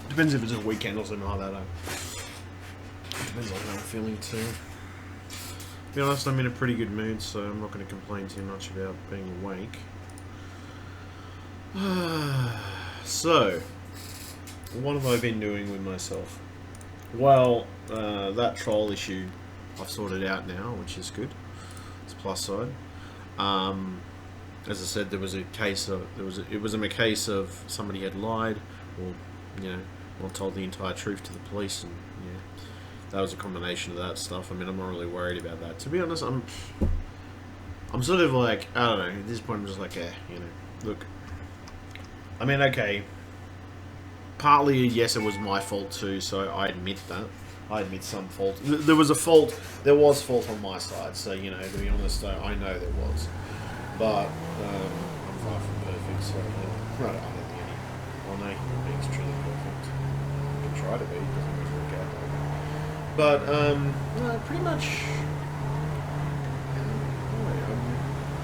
Depends if it's a weekend or something like that. Depends on how I'm feeling too. To be honest, I'm in a pretty good mood, so I'm not going to complain too much about being awake. So, what have I been doing with myself? Well, that troll issue I've sorted out now, which is good. It's a plus side. As I said, there was a case of it was a case of somebody had lied, or not told the entire truth to the police, and that was a combination of that stuff. I mean, I'm not really worried about that. To be honest, I'm sort of like, I don't know. At this point, I'm just like, look. I mean, okay. Partly, yes, it was my fault too, so I admit that. I admit some fault. There was fault on my side, so, to be honest, I know there was. But, I'm far from perfect, so, I don't think no human being's truly perfect. You can try to be, it doesn't always work out like that. But, no, pretty much,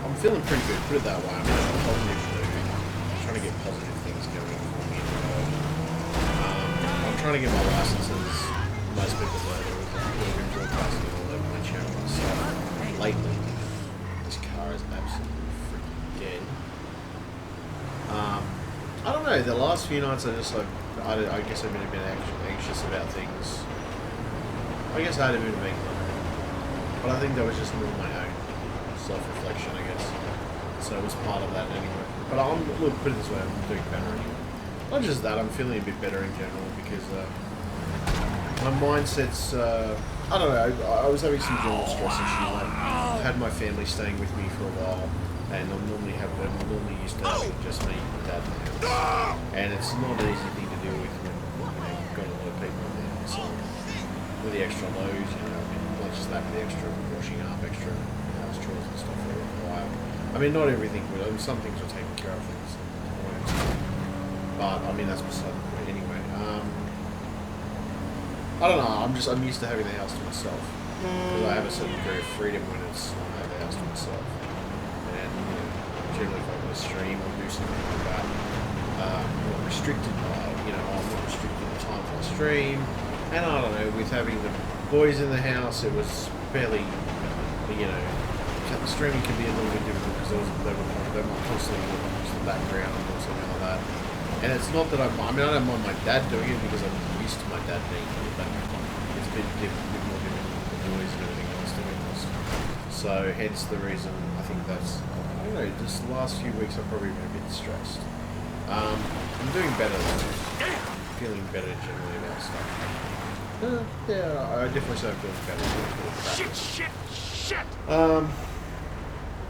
I'm feeling pretty good, put it that way. I'm in a positive mood. I'm trying to get positive things going for me. I'm trying to get my licenses. Most people know that we've been broadcasting all over my channel and stuff. Lately, this car is absolutely freaking dead. I don't know, the last few nights I just I guess I've been a bit anxious about things. I guess I had a bit of make but I think that was just more my own self-reflection, I guess. So it was part of that anyway. But look, put it this way, I'm doing better anyway. Not just that, I'm feeling a bit better in general because my mindset's, I don't know, I was having some general stress issues. I've had my family staying with me for a while, and I'm normally used to having just me and Dad in the house. And it's not an easy thing to deal with when you've got a lot of people in there. So with the extra loads, not just that, with the extra washing up, extra house chores and stuff for a while. I mean, not everything would. Some things were taken care of, things. But I mean, that's beside the point anyway. I don't know. I'm used to having the house to myself because I have a certain degree of freedom when I have the house to myself. And generally, if I want to stream or do something like that, I'm not restricted by. I'm not restricted the time for the stream. And I don't know. With having the boys in the house, it was fairly, the streaming can be a little bit difficult because they were constantly looking into the background or something like that. And it's not that I don't mind my dad doing it because I'm used to my dad being in the background. It's a bit more difficult with the noise and everything else to be honest. So hence the reason I think that's, I don't know, just the last few weeks I've probably been a bit stressed. I'm doing better though. Feeling better generally about stuff. Yeah, I definitely say I'm feeling better. Shit!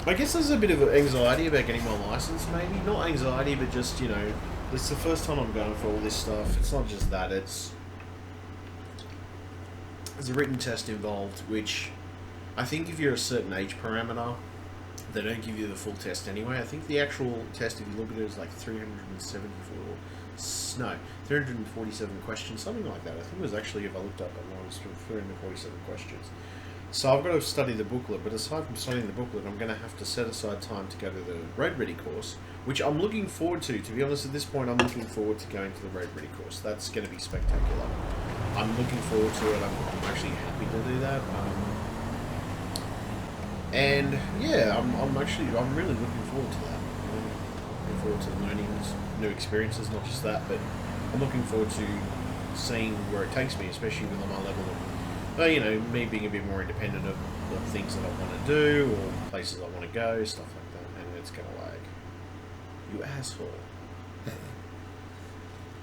I guess there's a bit of anxiety about getting my license, maybe. Not anxiety, but just, it's the first time I'm going for all this stuff. It's not just that, there's a written test involved, which I think if you're a certain age parameter, they don't give you the full test anyway. I think the actual test, if you look at it, is like 347 questions, something like that. I think it was actually, if I looked up online, it was 347 questions. So I've got to study the booklet, but aside from studying the booklet, I'm going to have to set aside time to go to the Road Ready course, which I'm looking forward to. To be honest, at this point, I'm looking forward to going to the Road Ready course. That's going to be spectacular. I'm looking forward to it. I'm actually happy to do that. And yeah, I'm really looking forward to that. I'm looking forward to learning new experiences, not just that, but I'm looking forward to seeing where it takes me, especially with my level of, me being a bit more independent of things that I want to do or places I want to go, stuff like that. And it's kind of like, you asshole.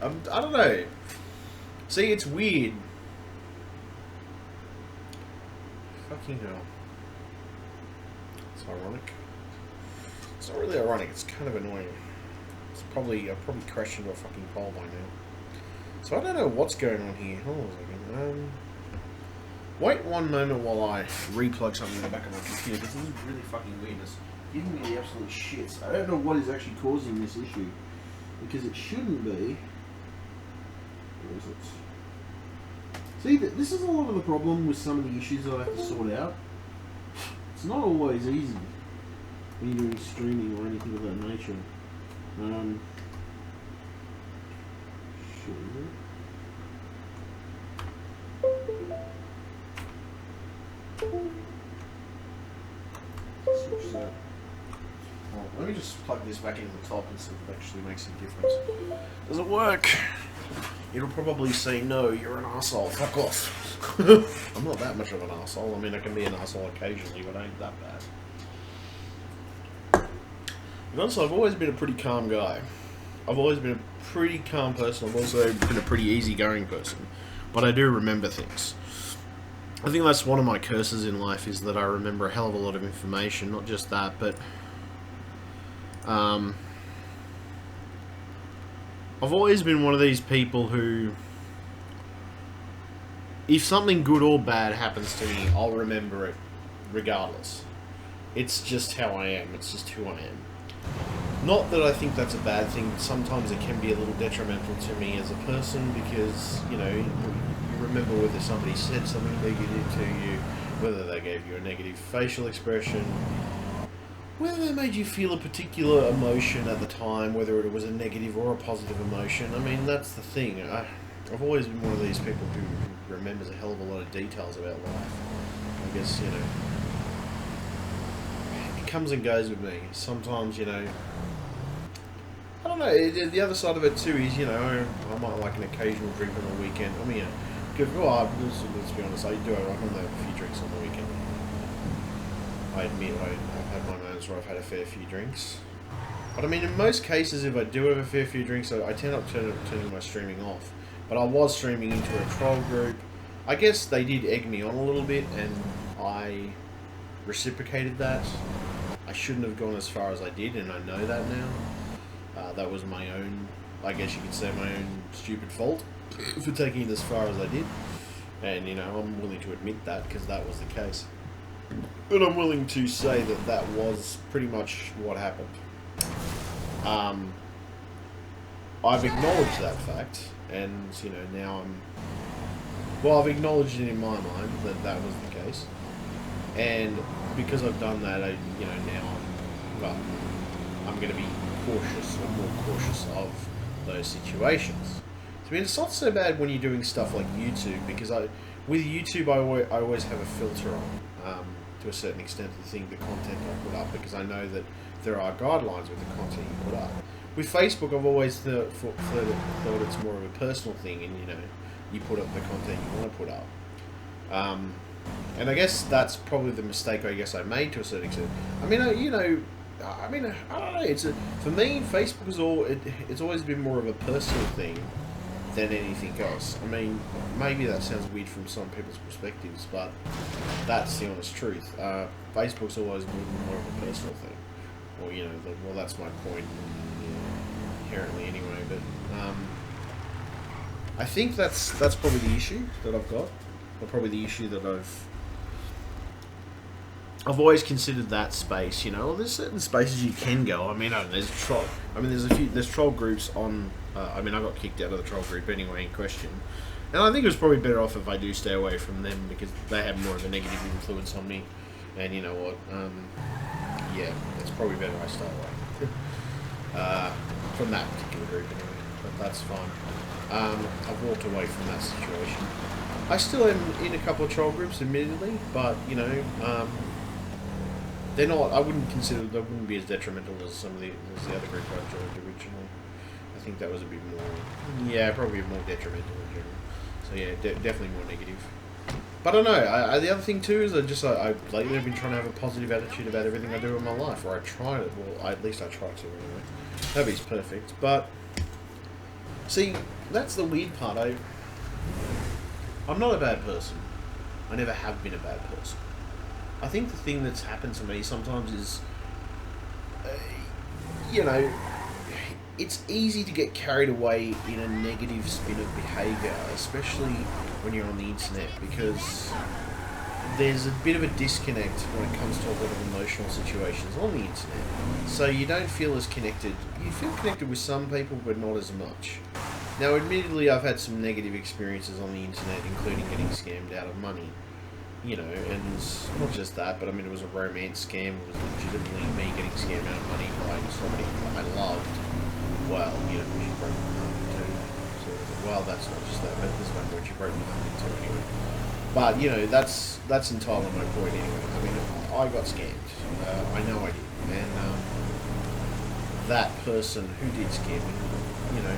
I don't know. See, it's weird. Fucking hell. It's ironic. It's not really ironic, it's kind of annoying. I've probably crashed into a fucking pole by now. So I don't know what's going on here. Hold on a second. Wait one moment while I replug something in the back of my computer, because this is really fucking weird. It's giving me the absolute shits. I don't know what is actually causing this issue, because it shouldn't be. Where is it? See, this is a lot of the problem with some of the issues that I have to sort out. It's not always easy when you're doing streaming or anything of that nature. Switch that. Well, let me just plug this back into the top and see if it actually makes a difference. Does it work? It'll probably say, no, you're an arsehole, fuck off. I'm not that much of an arsehole. I mean, I can be an arsehole occasionally, but I ain't that bad. And also, I've always been a pretty calm guy. I've always been a pretty calm person. I've also been a pretty easygoing person. But I do remember things. I think that's one of my curses in life, is that I remember a hell of a lot of information. Not just that, but I've always been one of these people who, if something good or bad happens to me, I'll remember it regardless. It's just how I am. It's just who I am. Not that I think that's a bad thing. Sometimes it can be a little detrimental to me as a person, because, you know, you remember whether somebody said something negative to you, whether they gave you a negative facial expression, whether they made you feel a particular emotion at the time, whether it was a negative or a positive emotion. I mean, that's the thing. I've always been one of these people who remembers a hell of a lot of details about life. I guess, you know, it comes and goes with me. Sometimes, you know, I don't know, the other side of it too is, you know, I might like an occasional drink on the weekend. I mean, let's be honest, I do have a few drinks on the weekend. I admit I've had my moments where I've had a fair few drinks. But I mean, in most cases, if I do have a fair few drinks, I tend not to turn my streaming off. But I was streaming into a troll group. I guess they did egg me on a little bit, and I reciprocated that. I shouldn't have gone as far as I did, and I know that now. That was my own, I guess you could say, my own stupid fault for taking it as far as I did. And, you know, I'm willing to admit that, because that was the case. But I'm willing to say that that was pretty much what happened. I've acknowledged that fact, and, you know, now I've acknowledged it in my mind that that was the case. And because I've done that, you know, now I'm going to be cautious, or more cautious of those situations. I mean, it's not so bad when you're doing stuff like YouTube, because with YouTube I always have a filter on, to a certain extent, the content I put up, because I know that there are guidelines with the content you put up. With Facebook, I've always thought it's more of a personal thing, and, you know, you put up the content you want to put up. And I guess that's probably the mistake I made to a certain extent. I mean, you know, I don't know. For me, Facebook it's always been more of a personal thing than anything else. I mean, maybe that sounds weird from some people's perspectives, but that's the honest truth. Facebook's always been more of a personal thing. Well, you know, well, that's my point, you know, inherently anyway. But I think that's probably the issue that I've got, or probably the issue that I've always considered that space. You know, well, there's certain spaces you can go. I mean, there's troll groups on. I mean, I got kicked out of the troll group anyway in question, and I think it was probably better off if I do stay away from them, because they have more of a negative influence on me. And you know what? Yeah, it's probably better I stay away from that particular group anyway. But that's fine. I've walked away from that situation. I still am in a couple of troll groups, admittedly, but you know, they're not. I wouldn't consider. They wouldn't be as detrimental as the other group I joined originally. I think that was a bit more. Yeah, probably more detrimental in general. So yeah, definitely more negative. But I don't know. The other thing too is I lately have been trying to have a positive attitude about everything I do in my life, or I try it. Well, at least I try to anyway. Nobody's perfect, but see, that's the weird part. I'm not a bad person. I never have been a bad person. I think the thing that's happened to me sometimes is, you know, it's easy to get carried away in a negative spin of behaviour, especially when you're on the internet, because there's a bit of a disconnect when it comes to a lot of emotional situations on the internet. So you don't feel as connected. You feel connected with some people, but not as much. Now, admittedly, I've had some negative experiences on the internet, including getting scammed out of money. You know, and not just that, but I mean, it was a romance scam. It was legitimately me getting scammed out of money by somebody I loved. Well, you know, she broke my heart too. So, well, that's not just that, but there's one word you broke me up into anyway. But, you know, that's entirely my point anyway. I mean, I got scammed. I know I did. And that person who did scam me, you know,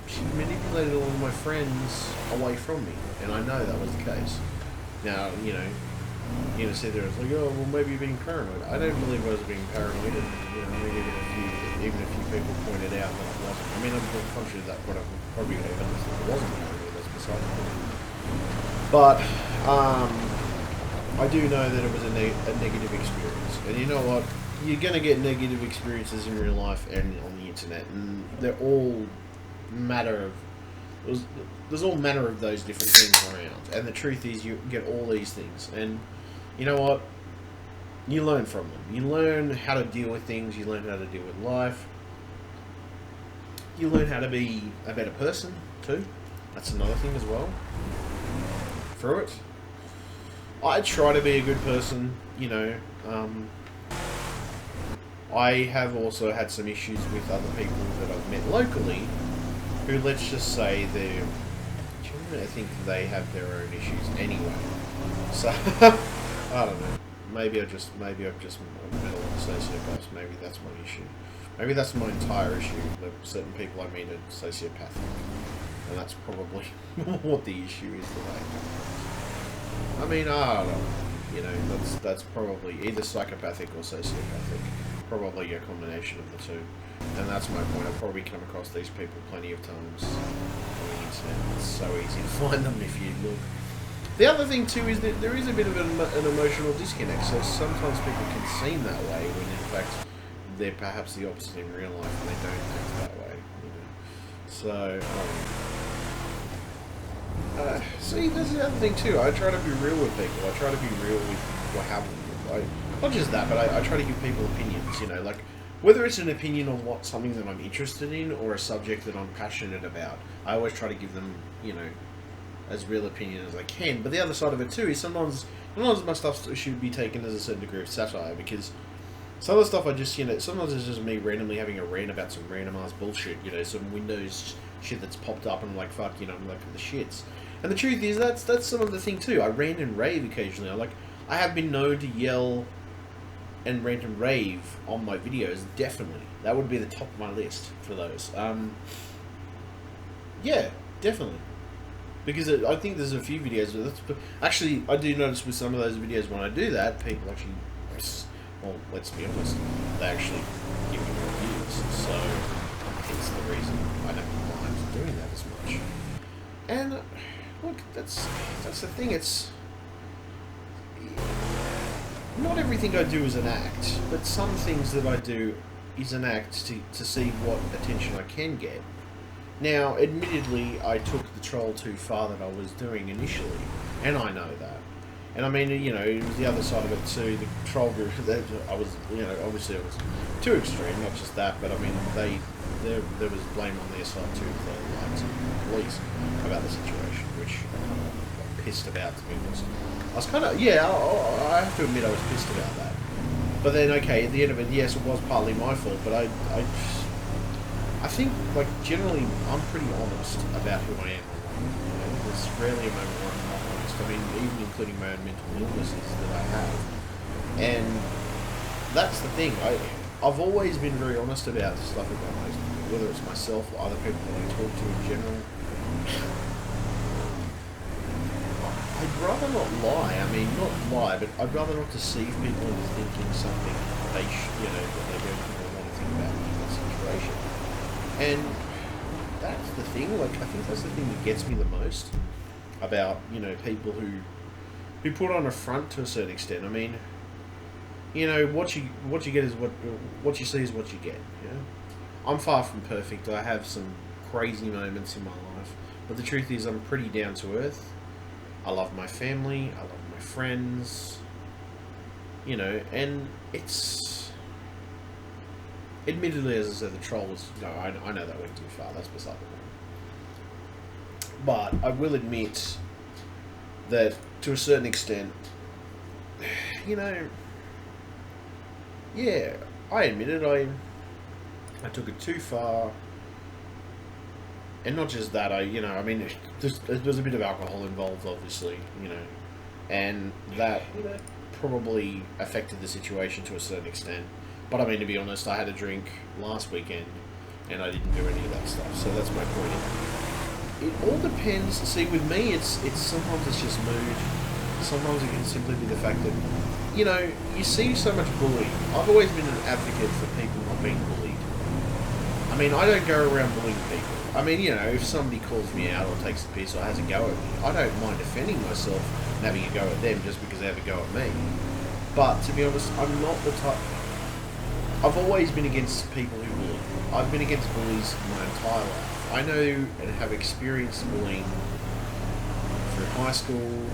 she manipulated all of my friends away from me. And I know that was the case. Now, you know, you're going to sit there and it's like, oh, well, maybe you're being paranoid. I don't believe I was being paranoid. And, you know, maybe even a few people pointed out that I wasn't. I mean, I'm conscious that what I probably got evidence that I wasn't paranoid. That's beside the point. But I do know that it was a negative experience. And you know what? You're going to get negative experiences in real life and on the internet. And they're all matter of... There's all manner of those different things around. And the truth is you get all these things. And you know what? You learn from them. You learn how to deal with things. You learn how to deal with life. You learn how to be a better person, too. That's another thing as well. Through it. I try to be a good person, you know. I have also had some issues with other people that I've met locally who, let's just say, I think they have their own issues anyway. So, I don't know. Maybe I've just met a mental sociopath. Maybe that's my issue. Maybe that's my entire issue. That certain people I meet are sociopathic. And that's probably what the issue is today. I mean, I don't know. You know, that's probably either psychopathic or sociopathic. Probably a combination of the two. And that's my point. I've probably come across these people plenty of times on the internet. It's so easy to find them if you look. The other thing too is that there is a bit of an emotional disconnect. So sometimes people can seem that way when in fact they're perhaps the opposite in real life and they don't act that way. You know? So, see, there's the other thing too. I try to be real with people. I try to be real with what happened. Not just that, but I try to give people opinions. You know, like whether it's an opinion on something that I'm interested in or a subject that I'm passionate about. I always try to give them, you know, as real opinion as I can. But the other side of it too is sometimes my stuff should be taken as a certain degree of satire, because some of the stuff I just, you know, sometimes it's just me randomly having a rant about some random ass bullshit, you know, some Windows shit that's popped up and I'm like, fuck, you know, I'm like the shits. And the truth is that's some of the thing too. I rant and rave occasionally. I have been known to yell and rant and rave on my videos, definitely. That would be the top of my list for those. Yeah, definitely. Because I think there's a few videos. Actually, I do notice with some of those videos when I do that, people actually, well, let's be honest, they actually give me reviews. So, it's the reason I don't mind doing that as much. And, look, that's the thing. It's... Not everything I do is an act, but some things that I do is an act to see what attention I can get. Now, admittedly, I took the troll too far that I was doing initially, and I know that. And I mean, you know, it was the other side of it too. The troll group, I was, you know, obviously it was too extreme. Not just that, but I mean, there was blame on their side too. They lied to the police about the situation, which I got pissed about, to be honest. I was kind of, yeah, I have to admit I was pissed about that. But then, okay, at the end of it, yes, it was partly my fault, but I think, like, generally, I'm pretty honest about who I am. You know, there's rarely a moment where I'm not honest. I mean, even including my own mental illnesses that I have. And that's the thing. I've always been very honest about stuff about most people, whether it's myself or other people that I talk to in general. I'd rather not lie. I mean, not lie, but I'd rather not deceive people into thinking something they, you know, that they don't think or want to think about in that situation. And that's the thing. Like, I think that's the thing that gets me the most about, you know, people who put on a front to a certain extent. I mean, you know, what you get is what you see is what you get. You know, I'm far from perfect. I have some crazy moments in my life, but the truth is, I'm pretty down to earth. I love my family, I love my friends, you know, and it's... Admittedly, as I said, the troll was... No, I know that went too far, that's beside the point. But I will admit that, to a certain extent, you know, yeah, I admit it, I took it too far. And not just that, I mean, there's a bit of alcohol involved, obviously, and that probably affected the situation to a certain extent. But I mean, to be honest, I had a drink last weekend, and I didn't do any of that stuff. So that's my point. It all depends. See, with me, it's sometimes it's just mood. Sometimes it can simply be the fact that, you see so much bullying. I've always been an advocate for people not being bullied. I mean, I don't go around bullying people. I mean, if somebody calls me out or takes a piss or has a go at me, I don't mind defending myself and having a go at them just because they have a go at me. But to be honest, I'm not the type. I've always been against people who bully. I've been against bullies my entire life. I know and have experienced bullying through high school.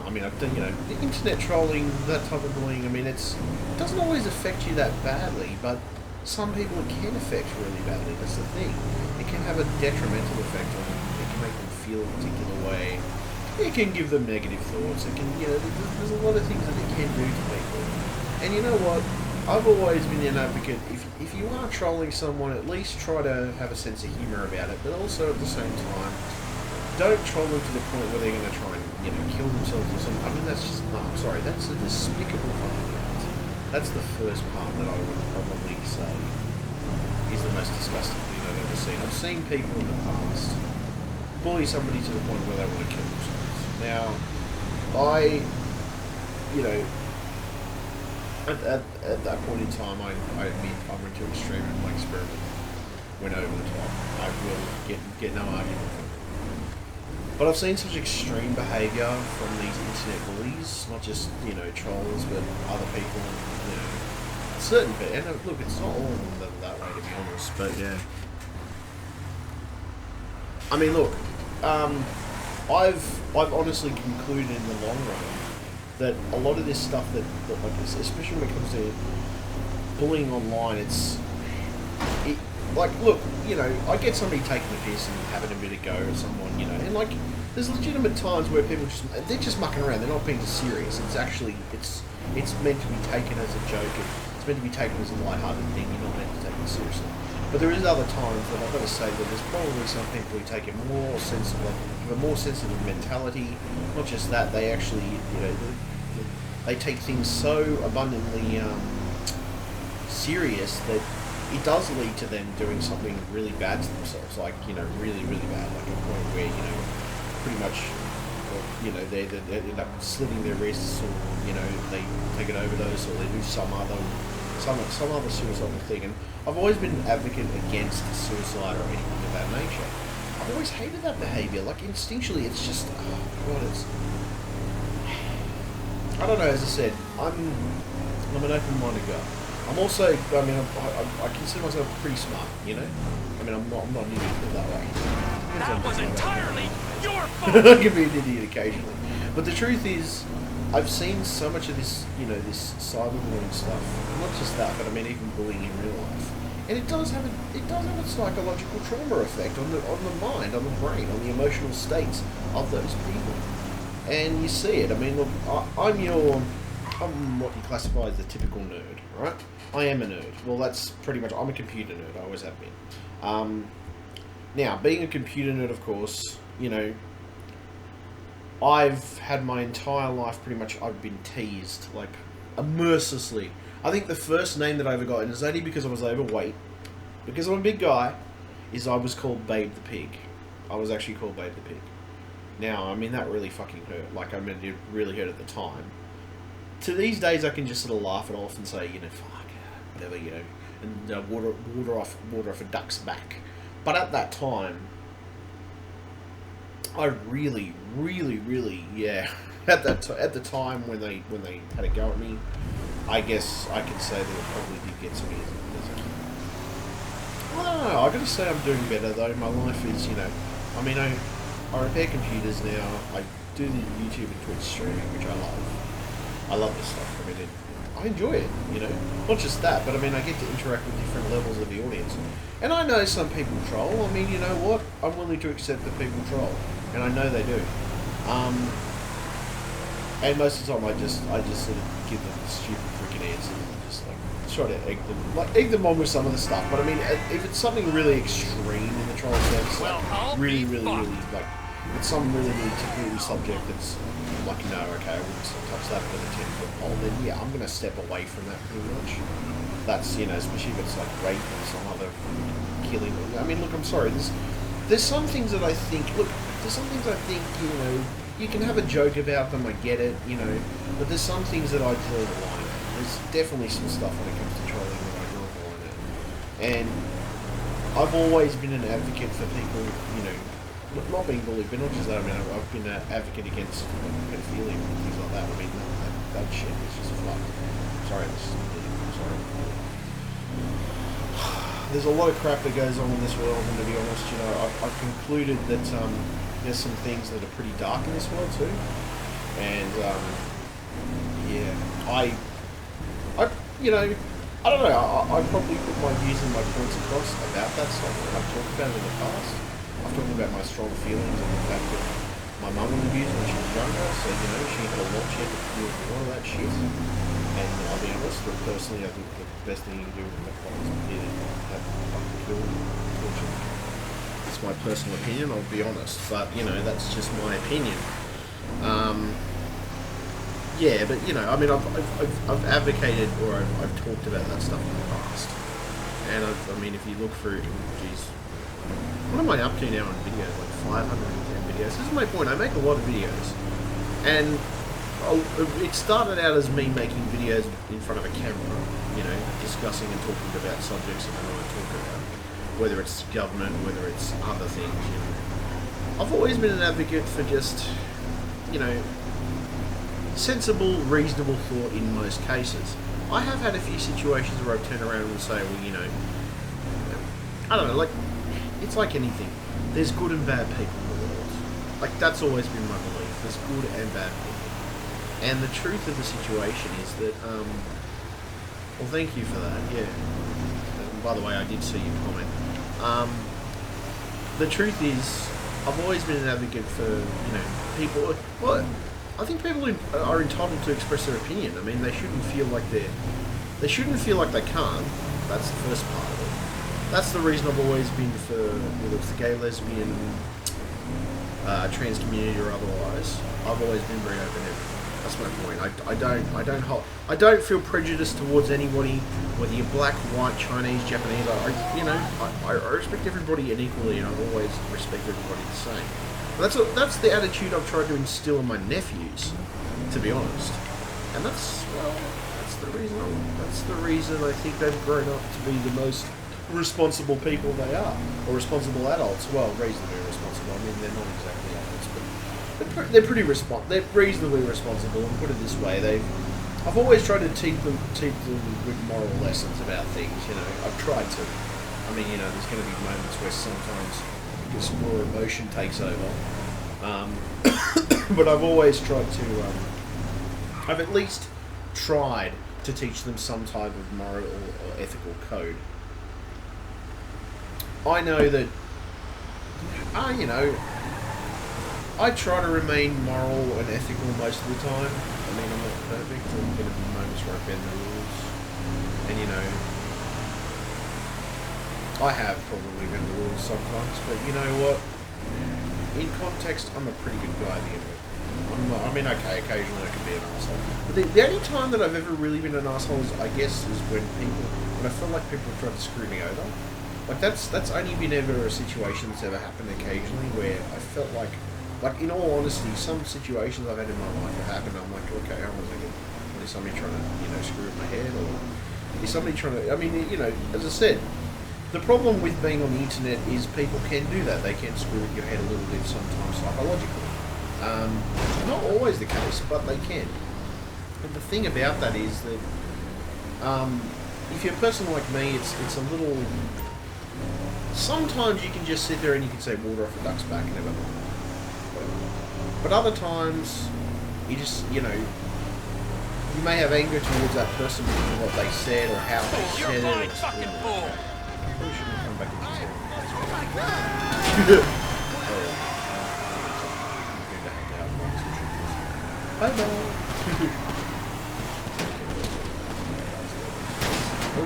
I mean, I've done, the internet trolling, that type of bullying. I mean, it doesn't always affect you that badly, but some people it can affect really badly. That's the thing. It can have a detrimental effect on them. It can make them feel a particular way. It can give them negative thoughts. It can, there's a lot of things that it can do to people. And you know what? I've always been an advocate. If you are trolling someone, at least try to have a sense of humour about it. But also at the same time, don't troll them to the point where they're going to try and kill themselves or something. I mean, that's just that's a despicable fucking act. That's the first part that I would probably say is the most disgusting thing I've ever seen. I've seen people in the past bully somebody to the point where they want to kill themselves. Now, at that point in time, I admit I went to extreme and my experiment went over the top. I will get no argument from it. But I've seen such extreme behaviour from these internet bullies, not just, trolls, but other people, certain people. And look, it's not all of them that way, to be honest, but yeah. I mean, look, I've honestly concluded in the long run that a lot of this stuff that like, especially when it comes to bullying online, look, I get somebody taking a piss and having a bit of go at someone, and like, there's legitimate times where people they're just mucking around, they're not being serious. It's actually, it's meant to be taken as a joke, it's meant to be taken as a lighthearted thing, you're not meant to take it seriously. But there is other times that I've got to say that there's probably some people who take it more sensitive, have a more sensitive mentality. Not just that, they actually, they take things so abundantly serious that it does lead to them doing something really bad to themselves, like, really, really bad, like a point where, pretty much, they end up slitting their wrists, or, they take an overdose, or they do some other suicidal thing. And I've always been an advocate against suicide or anything of that nature. I've always hated that behaviour. Like, instinctually, it's just, I don't know, as I said, I'm an open-minded guy. I'm also, I consider myself pretty smart, I mean, I'm not an idiot that way. That was entirely your fault! I can be an idiot occasionally. But the truth is, I've seen so much of this, this cyberbullying stuff. Not just that, but I mean even bullying in real life. And it does have a psychological trauma effect on the mind, on the brain, on the emotional states of those people. And you see it. I mean, look, I'm what you classify as the typical nerd, right? I am a nerd. Well, that's pretty much, I'm a computer nerd, I always have been. Now, being a computer nerd, of course, I've had my entire life pretty much, I've been teased, like, mercilessly. I think the first name that I ever got, and it's only because I was overweight, because I'm a big guy, is I was called Babe the Pig. I was actually called Babe the Pig. Now, I mean, that really fucking hurt. Like, I mean, it really hurt at the time. To these days, I can just sort of laugh it off and say, fuck, whatever, and water off a duck's back. But at that time, I really, really, really, at the time when they had a go at me, I guess I could say that it probably did get to me as a kid. I don't know, I gotta say I'm doing better though. My life is, I mean, I repair computers now. I do the YouTube and Twitch streaming, which I love. I love this stuff. I mean, I enjoy it, Not just that, but I mean, I get to interact with different levels of the audience. And I know some people troll. I mean, you know what? I'm willing to accept that people troll. And I know they do. And most of the time I just sort of give them stupid freaking answers and just like try to egg them on with some of the stuff. But I mean, if it's something really extreme in the troll sense, Well, I'll really, be really, fucked. really, like, it's some really, really technical subject that's like, no, okay, I wouldn't touch that with a 10-foot pole, then yeah, I'm going to step away from that pretty much. That's, you know, especially if it's like rape or some other killing. I mean, look, I'm sorry, there's some things that I think, you know, you can have a joke about them, I get it, you know, but there's some things that I draw the line at. There's definitely some stuff when it comes to trolling that I draw the line at. And I've always been an advocate for people, you know, not being bullied, but not just that. I mean, I've been an advocate against pedophilia and things like that. I mean, that shit is just fucked. Sorry, I'm sorry. There's a lot of crap that goes on in this world, and to be honest, you know, I've concluded that there's some things that are pretty dark in this world too. And yeah, you know, I don't know. I probably put my views and my points across about that stuff, and I've talked about it in the past. I've talked about my strong feelings and the fact that my mum was abused when she was younger, so, you know, she had a lot, she had to deal with a lot of that shit. And I'll be honest, but personally, I think the best thing you can do with that is have fucking killed children. It's my personal opinion, I'll be honest, but, you know, that's just my opinion. Yeah, but, you know, I mean, I've advocated, or I've talked about that stuff in the past. And I mean, if you look through, geez, what am I up to now on videos? Like 510 videos. This is my point. I make a lot of videos. And it started out as me making videos in front of a camera, you know, discussing and talking about subjects that I want to talk about. Whether it's government, whether it's other things, you know. I've always been an advocate for just, you know, sensible, reasonable thought in most cases. I have had a few situations where I've turned around and say, well, you know, I don't know, like, it's like anything. There's good and bad people in the world. Like, that's always been my belief. There's good and bad people. And the truth of the situation is that, well, thank you for that, yeah. And by the way, I did see your comment. The truth is, I've always been an advocate for, you know, people, well, I think people are entitled to express their opinion. I mean, they shouldn't feel like they can't. That's the first part of it. That's the reason I've always been for, whether it's the gay, lesbian, trans community or otherwise. I've always been very open-handed. That's my point. I don't feel prejudiced towards anybody, whether you're black, white, Chinese, Japanese. I respect everybody equally, and I've always respected everybody the same. That's the attitude I've tried to instill in my nephews, to be honest. And that's the reason I think they've grown up to be the most responsible people they are, or responsible adults. Well, reasonably responsible. I mean, they're not exactly adults, but they're reasonably responsible. And put it this way, I've always tried to teach them good moral lessons about things. You know, I've tried to. I mean, you know, there's going to be moments where sometimes just more emotion takes over. But I've always tried to. I've at least tried to teach them some type of moral or ethical code. I know that, you know, I try to remain moral and ethical most of the time. I mean, I'm not perfect. There's going to be moments where I bend the rules. And, you know, I have probably bent the rules sometimes, but you know what? In context, I'm a pretty good guy at the end of it. I mean, okay, occasionally I can be an asshole. But the only time that I've ever really been an asshole is, I guess, is when I feel like people have tried to screw me over. Like, that's only been ever a situation that's ever happened occasionally where I felt like in all honesty, some situations I've had in my life have happened, I'm like, okay, hold on a second. Is somebody trying to, you know, screw with my head, or is somebody trying to, I mean, you know, as I said, the problem with being on the internet is people can do that. They can screw with your head a little bit sometimes psychologically. Not always the case, but they can. But the thing about that is that if you're a person like me, it's a little... Sometimes you can just sit there and you can say water off a duck's back and never mind. But other times, you just, you know, you may have anger towards that person because of what they said or how they said it. You're a fucking fool! Probably shouldn't come back into this. Bye bye.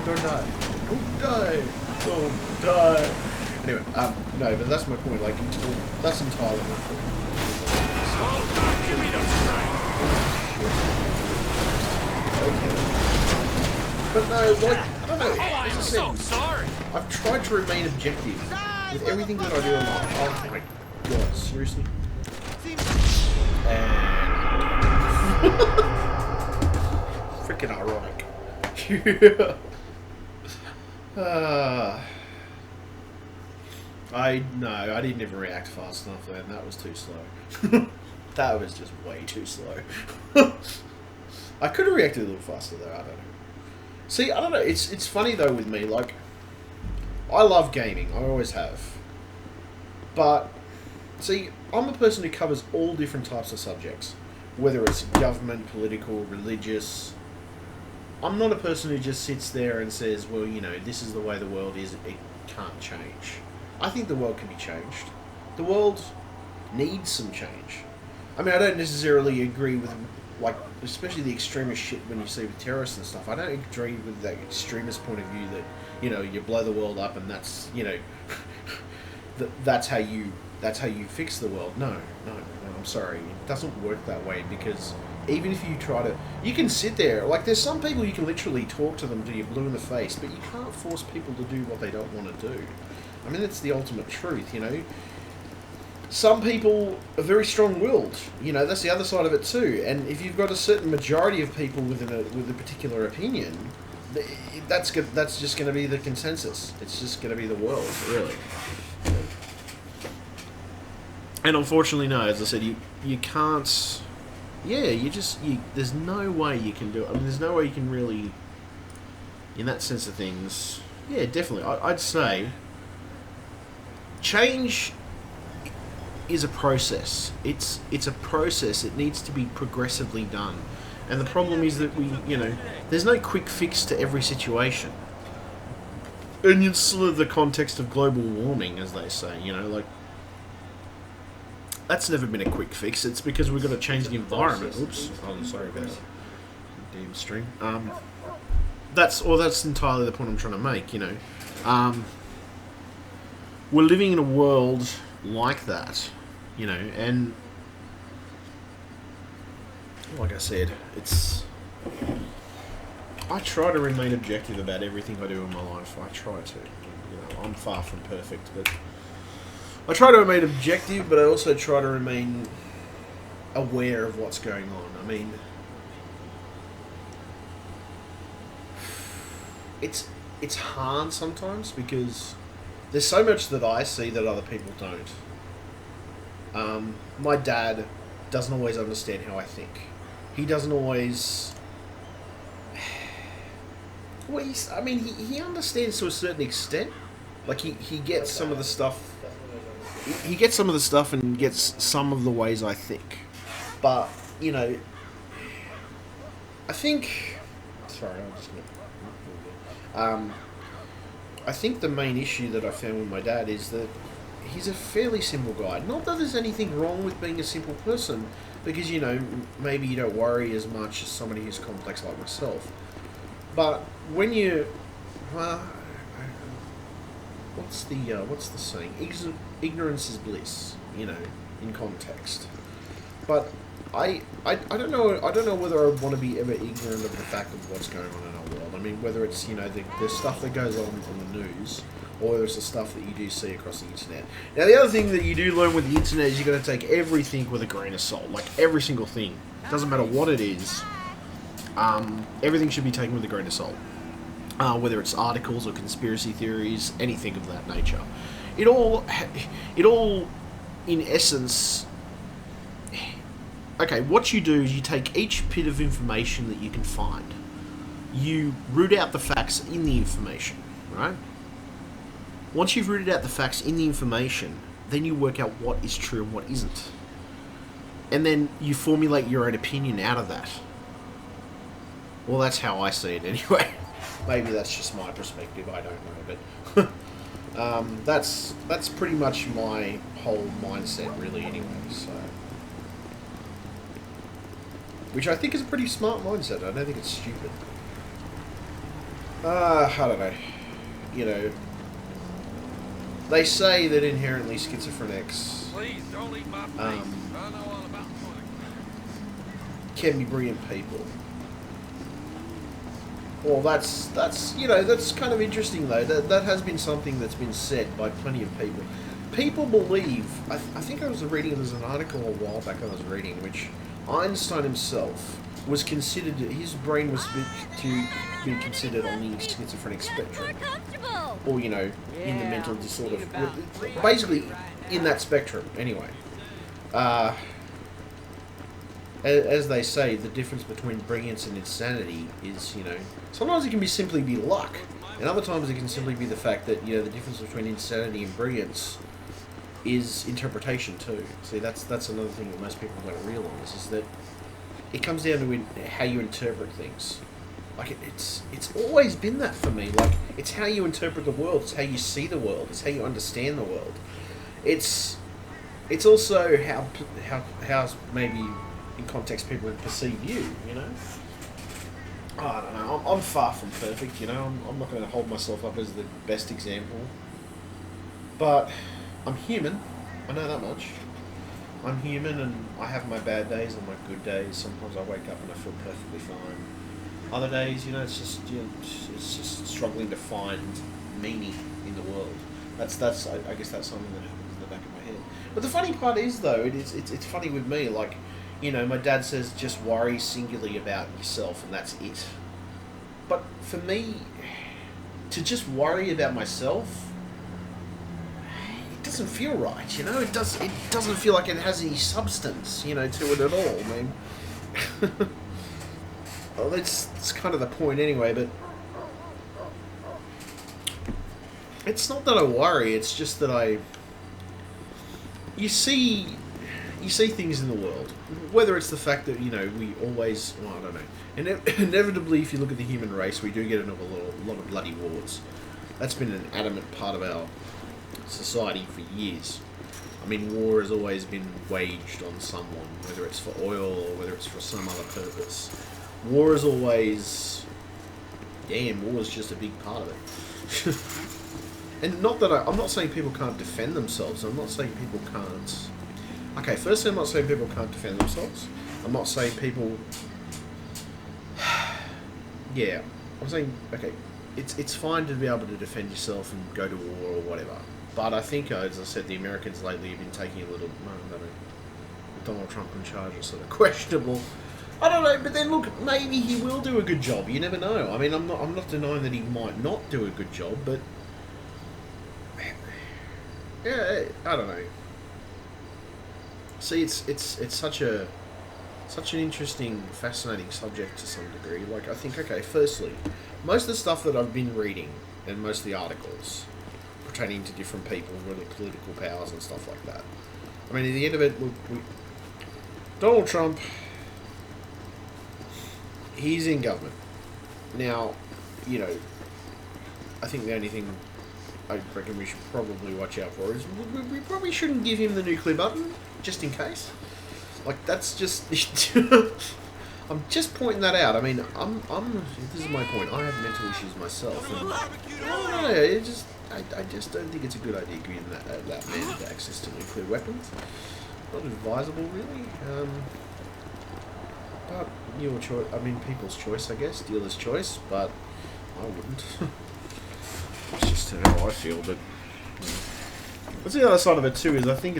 don't die. Don't die. Don't die. Anyway, no, but that's my point. Like, that's entirely my point. Oh, give me the strength. Okay. But no, like, I don't know. Oh, I As I am said, so sorry. I've tried to remain objective with everything that I do in life. Oh my god, seriously? And... freaking ironic. I didn't even react fast enough then. That was too slow. That was just way too slow. I could have reacted a little faster though, I don't know. See, I don't know, it's funny though with me, like, I love gaming, I always have. But, see, I'm a person who covers all different types of subjects. Whether it's government, political, religious. I'm not a person who just sits there and says, well, you know, this is the way the world is, it can't change. I think the world can be changed. The world needs some change. I mean, I don't necessarily agree with, like, especially the extremist shit when you see with terrorists and stuff. I don't agree with that extremist point of view that, you know, you blow the world up and that's, you know, that's how you fix the world. No, I'm sorry. It doesn't work that way, because even if you try to, you can sit there, like, there's some people you can literally talk to them till you're blue in the face, but you can't force people to do what they don't want to do. I mean, that's the ultimate truth, you know. Some people are very strong-willed, you know, that's the other side of it too. And if you've got a certain majority of people with a particular opinion, that's just going to be the consensus. It's just going to be the world, really. And unfortunately, no, as I said, you can't. Yeah, there's no way you can do it. I mean, there's no way you can really, in that sense of things. Yeah, definitely. I'd say change is a process. It's a process. It needs to be progressively done. And the problem is that there's no quick fix to every situation. And it's sort of the context of global warming, as they say, you know, like, that's never been a quick fix. It's because we've got to change the environment. Oops, I'm sorry about that. Damn string. That's entirely the point I'm trying to make, you know. We're living in a world like that, you know, and like I said, I try to remain objective about everything I do in my life. I try to, you know, I'm far from perfect, but I try to remain objective, but I also try to remain aware of what's going on. I mean, it's hard sometimes because there's so much that I see that other people don't. My dad doesn't always understand how I think. He doesn't always. Well, he understands to a certain extent. Like he gets some of the stuff. He gets some of the stuff and gets some of the ways I think. But, you know, I think. Sorry, I'm just gonna. I think the main issue that I found with my dad is that he's a fairly simple guy. Not that there's anything wrong with being a simple person, because, you know, maybe you don't worry as much as somebody who's complex like myself. But when you, what's the saying? Ignorance is bliss, you know, in context. But I don't know. I don't know whether I want to be ever ignorant of the fact of what's going on in our world. I mean, whether it's, you know, the stuff that goes on the news, or whether it's the stuff that you do see across the internet. Now, the other thing that you do learn with the internet is you've got to take everything with a grain of salt. Like, every single thing. Doesn't matter what it is. Everything should be taken with a grain of salt. Whether it's articles or conspiracy theories, anything of that nature. It all, in essence. Okay, what you do is you take each bit of information that you can find. You root out the facts in the information, right? Once you've rooted out the facts in the information, then you work out what is true and what isn't. And then you formulate your own opinion out of that. Well, that's how I see it anyway. Maybe that's just my perspective, I don't know, but that's pretty much my whole mindset really anyway, so. Which I think is a pretty smart mindset. I don't think it's stupid. I don't know. You know, they say that inherently schizophrenics Please don't eat my face. I know all about money. can be brilliant people. Well, that's you know, that's kind of interesting though. That has been something that's been said by plenty of people. People believe. I think I was reading. There was an article a while back I was reading, which Einstein himself was considered. His brain was to be considered on the schizophrenic spectrum, or you know, in the mental disorder. Basically, in that spectrum. Anyway. As they say, the difference between brilliance and insanity is, you know, sometimes it can be simply be luck, and other times it can simply be the fact that, you know, the difference between insanity and brilliance is interpretation too. See, that's another thing that most people don't realise, is that it comes down to how you interpret things. Like, it's always been that for me. Like, it's how you interpret the world, it's how you see the world, it's how you understand the world. It's also how maybe in context people perceive you, you know? Oh, I don't know, I'm far from perfect, you know? I'm not going to hold myself up as the best example. But I'm human, I know that much. I'm human and I have my bad days and my good days. Sometimes I wake up and I feel perfectly fine. Other days, you know, it's just, you know, it's just struggling to find meaning in the world. I guess that's something that happens in the back of my head. But the funny part is, though, it's funny with me, like, you know, my dad says just worry singularly about yourself and that's it. But for me, to just worry about myself, it doesn't feel right, you know? It doesn't feel like it has any substance, you know, to it at all. I mean, well, that's kind of the point anyway, but it's not that I worry, it's just that you see things in the world, whether it's the fact that, you know, we always, well, I don't know, inevitably, if you look at the human race, we do get into a lot of bloody wars. That's been an adamant part of our society for years. I mean, war has always been waged on someone, whether it's for oil or whether it's for some other purpose. War is always, war is just a big part of it. And not that I'm not saying people can't defend themselves, I'm not saying people can't. Okay, firstly, I'm not saying people can't defend themselves. I'm not saying people... Yeah, I'm saying, okay, it's fine to be able to defend yourself and go to war or whatever. But I think, as I said, the Americans lately have been taking a little... I don't know, Donald Trump in charge is sort of questionable. I don't know, but then look, maybe he will do a good job. You never know. I mean, I'm not denying that he might not do a good job, but... Yeah, I don't know. See, it's such an interesting, fascinating subject to some degree. Like, I think, okay, firstly, most of the stuff that I've been reading, and most of the articles pertaining to different people, really political powers and stuff like that. I mean, at the end of it, Donald Trump, he's in government. Now, you know, I think the only thing I reckon we should probably watch out for is we probably shouldn't give him the nuclear button, just in case. Like, that's just... I'm just pointing that out. I mean, this is my point. I have mental issues myself. And I just don't think it's a good idea giving that man access to nuclear weapons. Not advisable, really. But your choice. I mean, people's choice, I guess. Dealer's choice, but I wouldn't. It's just how I feel, but... What's the other side of it, too, is I think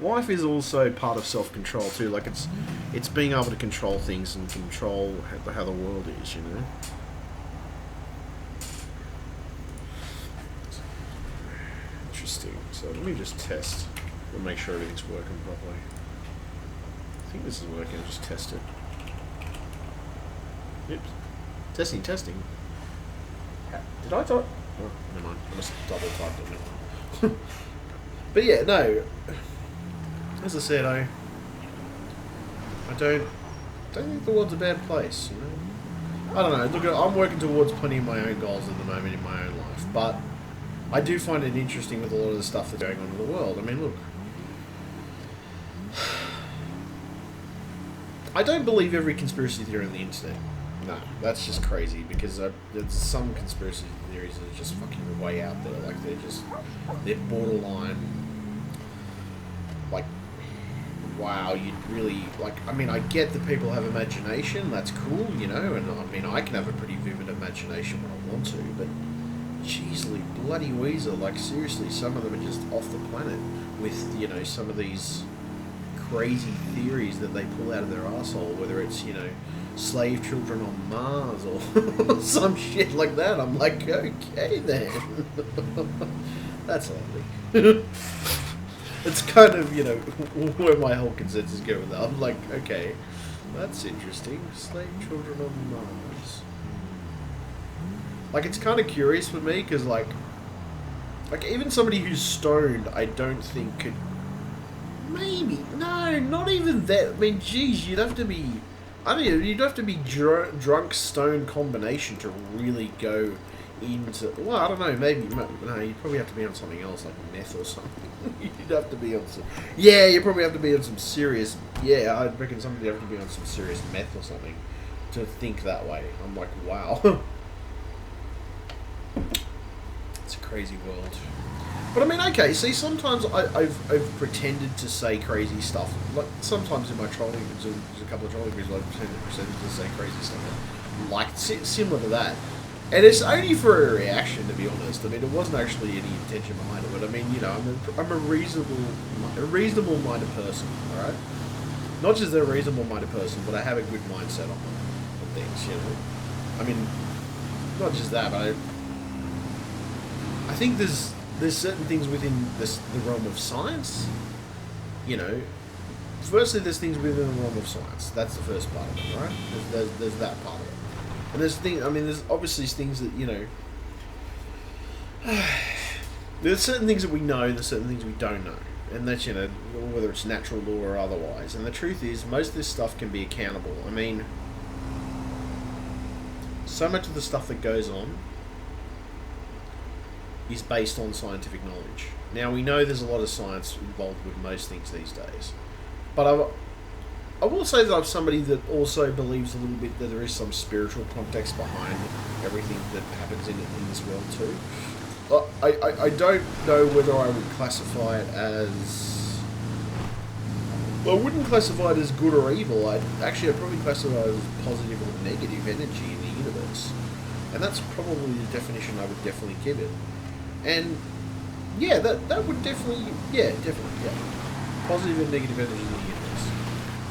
life is also part of self-control, too. Like, it's being able to control things and control how the world is, you know? Interesting. So let me just test and make sure everything's working properly. I think this is working. I'll just test it. Yep. Testing. Did I type? Oh, never mind. I just double typed on it. But yeah, no. As I said, I don't think the world's a bad place, you know? I don't know. Look, I'm working towards plenty of my own goals at the moment in my own life, but I do find it interesting with a lot of the stuff that's going on in the world. I mean, look. I don't believe every conspiracy theory on the internet. No, that's just crazy because there's some conspiracy theories that are just fucking way out there. Like they're borderline. Like, wow, you'd really like. I mean, I get that people have imagination. That's cool, you know. And I mean, I can have a pretty vivid imagination when I want to. But, jeezly, bloody Weezer, like seriously, some of them are just off the planet with some of these crazy theories that they pull out of their asshole. Whether it's slave children on Mars or some shit like that. I'm like, okay then. That's lovely. It's kind of, where my whole consensus go with that. I'm like, okay, that's interesting. Slave children on Mars. Like, it's kind of curious for me, because, like, even somebody who's stoned, I don't think could... Maybe. No, not even that. I mean, geez, you'd have to be... you'd have to be drunk, stoned combination to really go into... Well, I don't know, maybe... No, you'd probably have to be on something else, like meth or something. You'd have to be on some... Yeah, you probably have to be on some serious... Yeah, I reckon somebody would have to be on some serious meth or something to think that way. I'm like, wow. It's a crazy world. But I mean, okay, see, sometimes I've pretended to say crazy stuff. Like, sometimes in my trolling, there's a couple of trolling videos I've pretended to say crazy stuff. Like, similar to that. And it's only for a reaction, to be honest. I mean, it wasn't actually any intention behind it. But I mean, I'm a reasonable-minded person, alright? Not just a reasonable-minded person, but I have a good mindset on things, I mean, not just that, but I think there's certain things within the realm of science, Firstly, there's things within the realm of science. That's the first part of it, right? There's that part of it. And there's obviously things that, there's certain things that we know, there's certain things we don't know. And that's, whether it's natural law or otherwise. And the truth is, most of this stuff can be accountable. I mean, so much of the stuff that goes on is based on scientific knowledge. Now, we know there's a lot of science involved with most things these days. But I will say that I'm somebody that also believes a little bit that there is some spiritual context behind everything that happens in this world too. I don't know whether I would classify it as... Well, I wouldn't classify it as good or evil. I'd probably classify it as positive or negative energy in the universe. And that's probably the definition I would definitely give it. And yeah, that would definitely... Yeah, definitely, yeah. Positive and negative energy in the universe.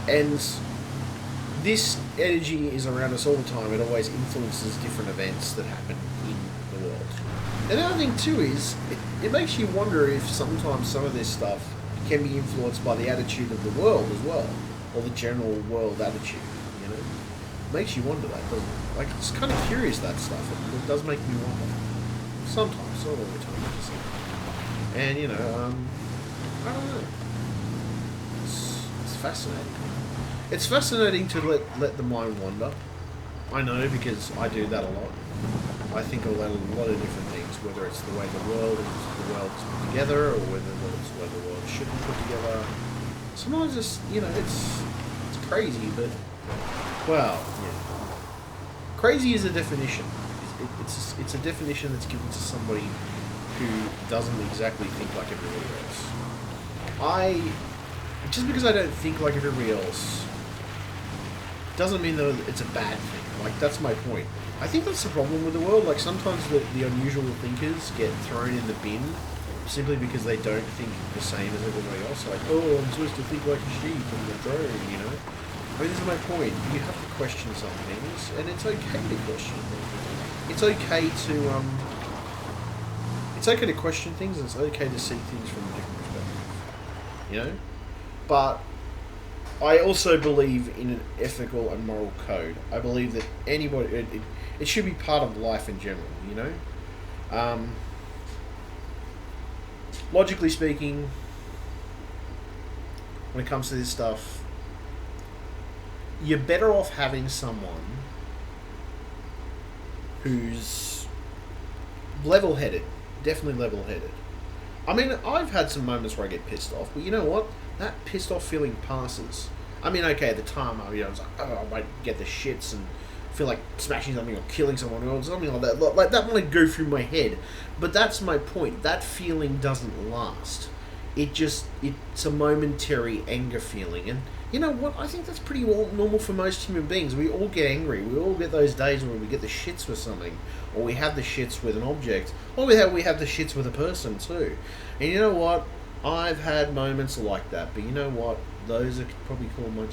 And this energy is around us all the time. It always influences different events that happen in the world. And the other thing too is, it makes you wonder if sometimes some of this stuff can be influenced by the attitude of the world as well, or the general world attitude, It makes you wonder that, doesn't it? Like, it's kind of curious, that stuff. It does make me wonder. Sometimes, not all the time, obviously. And, I don't know. It's fascinating. It's fascinating to let the mind wander. I know, because I do that a lot. I think about a lot of different things, whether it's the way the world is put together, or whether it's the way the world should be put together. Sometimes it's crazy, but well, yeah. Crazy is a definition. It's a definition that's given to somebody who doesn't exactly think like everybody else. Just because I don't think like everybody else doesn't mean that it's a bad thing. Like, that's my point. I think that's the problem with the world. Like, sometimes the unusual thinkers get thrown in the bin simply because they don't think the same as everybody else. Like, oh, I'm supposed to think like a sheep and a drone, I mean, this is my point. You have to question some things, and it's okay to question things. It's okay to question things, and it's okay to see things from a different perspective. But I also believe in an ethical and moral code. I believe that anybody... It should be part of life in general, Logically speaking, when it comes to this stuff, you're better off having someone who's level-headed. Definitely level-headed. I mean, I've had some moments where I get pissed off, but you know what? That pissed off feeling passes. I mean, okay, at the time, I was like, oh, I might get the shits and feel like smashing something or killing someone or something like that. Like that might go through my head, but that's my point. That feeling doesn't last. It's a momentary anger feeling, and you know what? I think that's pretty normal for most human beings. We all get angry. We all get those days where we get the shits with something, or we have the shits with an object, or we have the shits with a person too. And you know what? I've had moments like that, but you know what? Those are probably called my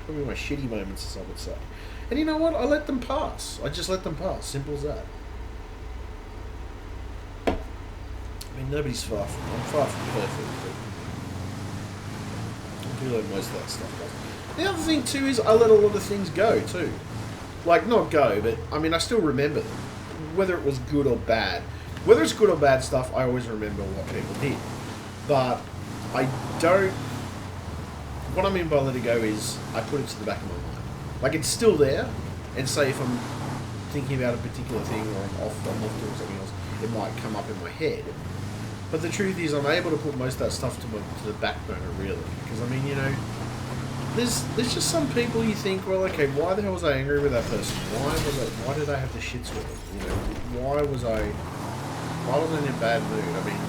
probably my shitty moments, as I would say. And you know what? I let them pass. I just let them pass. Simple as that. I mean, I'm far from perfect, but I do let most of that stuff go. The other thing too is I let a lot of things go too. Like, not go, but I mean, I still remember them. Whether it was good or bad. Whether it's good or bad stuff, I always remember what people did. But I don't... What I mean by let it go is I put it to the back of my mind. Like, it's still there, and say if I'm thinking about a particular thing or I'm off doing something else, it might come up in my head. But the truth is I'm able to put most of that stuff to the back burner, really. Because, I mean, you know, there's just some people you think, well, okay, why the hell was I angry with that person? Why did I have the shits with them? You know, why was I in a bad mood? I mean,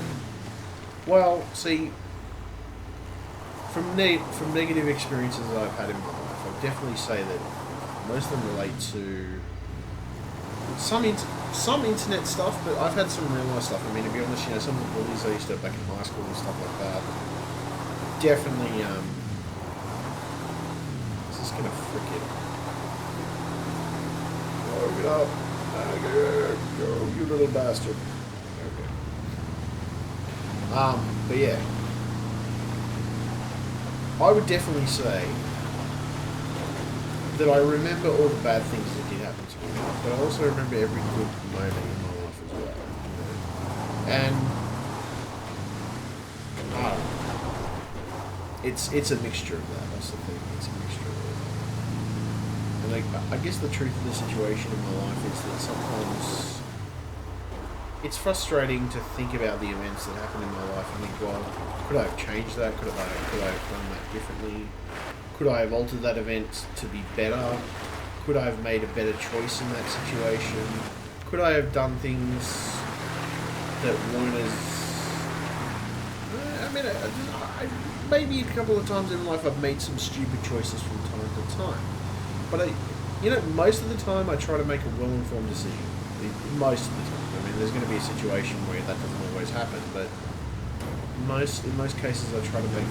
well, see, from negative experiences that I've had in my life, I'd definitely say that most of them relate to some internet stuff, but I've had some real life stuff. I mean, to be honest, you know, some of the bullies I used to have back in high school and stuff like that, definitely, this is gonna frick it. Oh, get up. Go, you little bastard. Okay. But yeah. I would definitely say that I remember all the bad things that did happen to me, but I also remember every good moment in my life as well. You know? And I don't know. It's a mixture of that. That's the thing. It's a mixture of it. And I guess the truth of the situation in my life is that sometimes it's frustrating to think about the events that happened in my life and think, well, could I have changed that? Could I have done that differently? Could I have altered that event to be better? Could I have made a better choice in that situation? Could I have done things that weren't as... I mean, maybe a couple of times in life I've made some stupid choices from time to time. But most of the time I try to make a well-informed decision. Most of the time. I mean, there's going to be a situation where that doesn't always happen, but in most cases I try to make, you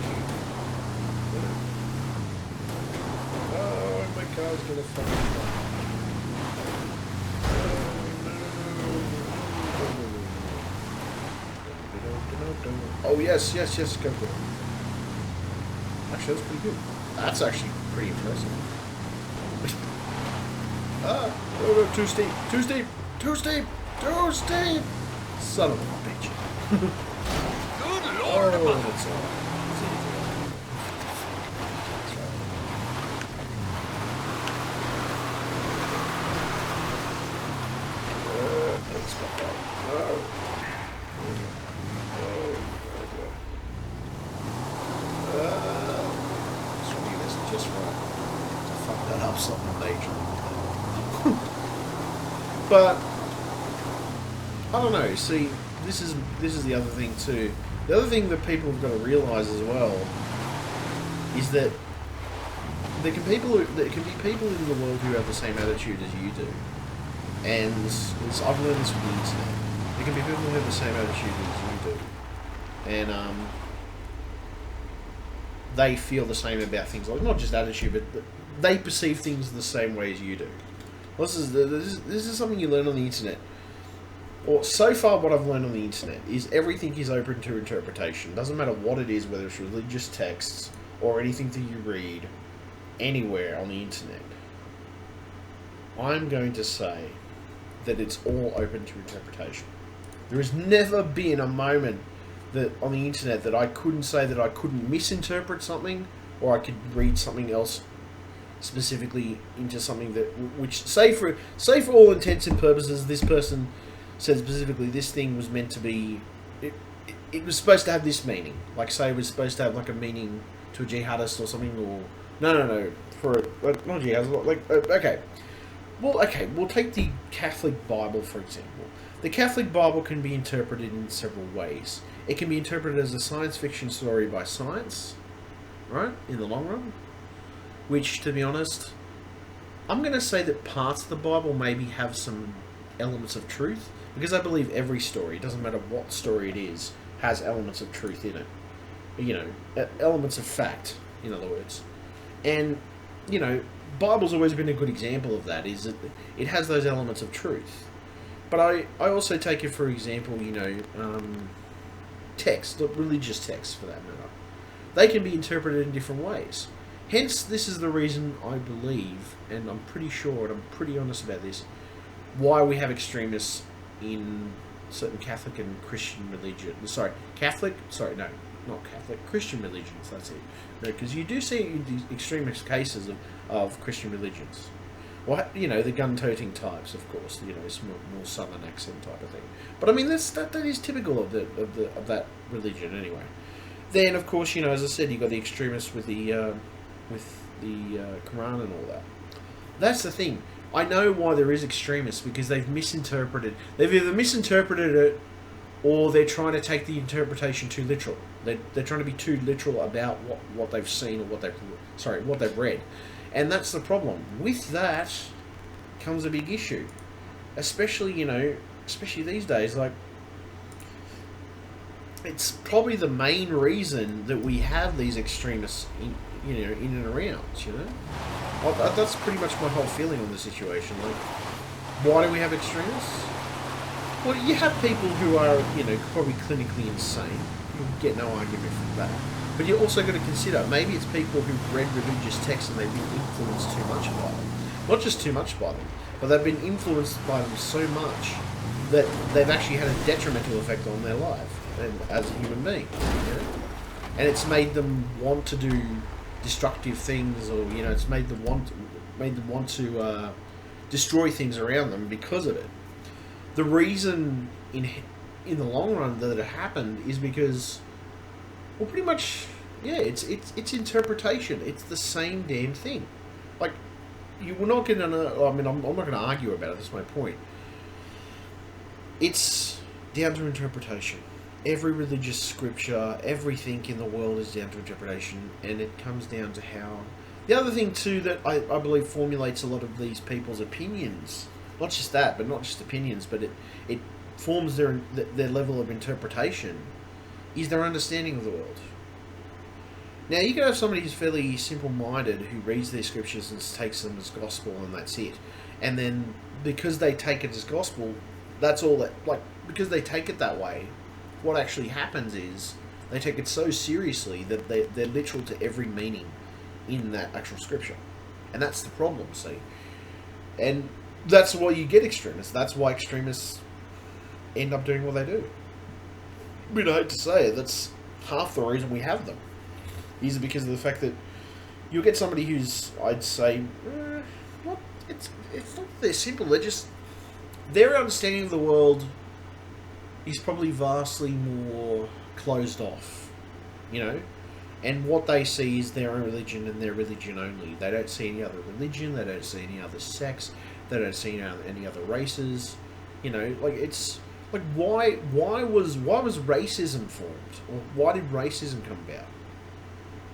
know, oh, my car's going to fucking... Oh, yes, go for it. Actually, that's pretty good. That's actually pretty impressive. Oh, too steep. Son of a bitch. Good Oh, Lord above. that's all right. Let's go. Swimming this just right. To fuck that up something major. But I don't know. See, this is the other thing too. The other thing that people have got to realise as well is that there can be people in the world who have the same attitude as you do, and I've learned this from the internet. There can be people who have the same attitude as you do, and they feel the same about things. Like, not just attitude, but they perceive things the same way as you do. This is something you learn on the internet. Or so far, what I've learned on the internet is everything is open to interpretation. Doesn't matter what it is, whether it's religious texts or anything that you read anywhere on the internet. I'm going to say that it's all open to interpretation. There has never been a moment that on the internet that I couldn't say that I couldn't misinterpret something, or I could read something else specifically into something that, which say for all intents and purposes, this person said specifically this thing was meant to be, it was supposed to have this meaning. Like, say it was supposed to have like a meaning to a jihadist or something, No. No, gee, okay. Well, okay, we'll take the Catholic Bible, for example. The Catholic Bible can be interpreted in several ways. It can be interpreted as a science fiction story by science, right, in the long run. Which, to be honest, I'm going to say that parts of the Bible maybe have some elements of truth, because I believe every story, it doesn't matter what story it is, has elements of truth in it. You know, elements of fact, in other words. And, you know, Bible's always been a good example of that, is that it has those elements of truth. But I also take it, for example, you know, text, religious texts for that matter. They can be interpreted in different ways. Hence, this is the reason I believe, and I'm pretty sure, and I'm pretty honest about this, why we have extremists in certain Catholic and Christian religion. Christian religions, that's it. Because you do see extremist cases of Christian religions. Well, you know, the gun-toting types, of course, you know, it's more southern accent type of thing. But I mean, that is typical of that religion anyway. Then, of course, you know, as I said, you've got the extremists with the Quran and all that. That's the thing. I know why there is extremists, because they've misinterpreted. They've either misinterpreted it, or they're trying to take the interpretation too literal. They're trying to be too literal about what they've seen or what they've read. And that's the problem. With that comes a big issue. Especially these days, like, it's probably the main reason that we have these extremists in and around, you know? That's pretty much my whole feeling on the situation. Like, why do we have extremists? Well, you have people who are, you know, probably clinically insane. You get no argument from that. But you're also got to consider, maybe it's people who've read religious texts and they've been influenced too much by them. Not just too much by them, but they've been influenced by them so much that they've actually had a detrimental effect on their life and as a human being. You know? And it's made them want to do destructive things, or, you know, it's made them want to destroy things around them because of it. The reason in the long run that it happened is because, well, pretty much, yeah, it's interpretation. It's the same damn thing. Like, you will not get I'm not going to argue about it. That's my point. It's down to interpretation. Every religious scripture, everything in the world is down to interpretation, and it comes down to how. The other thing too that I believe formulates a lot of these people's opinions. Not just that, but not just opinions, but it forms their level of interpretation, is their understanding of the world. Now, you can have somebody who's fairly simple-minded, who reads their scriptures and takes them as gospel, and that's it. And then, because they take it as gospel, that's all that, like, because they take it that way, what actually happens is, they take it so seriously that they're literal to every meaning in that actual scripture. And that's the problem, see? And that's why you get extremists. That's why extremists end up doing what they do. I mean, I hate to say it, that's half the reason we have them. Is because of the fact that you'll get somebody who's, I'd say, it's not that they're simple. They're just, their understanding of the world is probably vastly more closed off, you know? And what they see is their own religion and their religion only. They don't see any other religion. They don't see any other sects. They don't see any other races. You know, like, it's like, why was racism formed, or why did racism come about?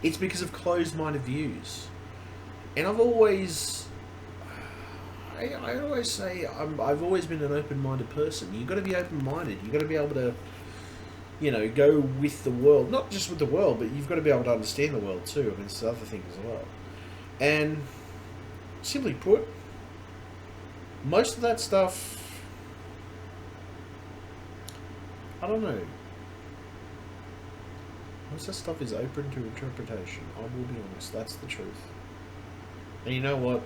It's because of closed-minded views. And I've always, I always say I've always been an open-minded person. You've got to be open-minded. You've got to be able to, you know, go with the world. Not just with the world, but you've got to be able to understand the world too. I mean, it's the other thing as well. And simply put, most of that stuff, I don't know. Most of that stuff is open to interpretation. I will be honest. That's the truth. And you know what?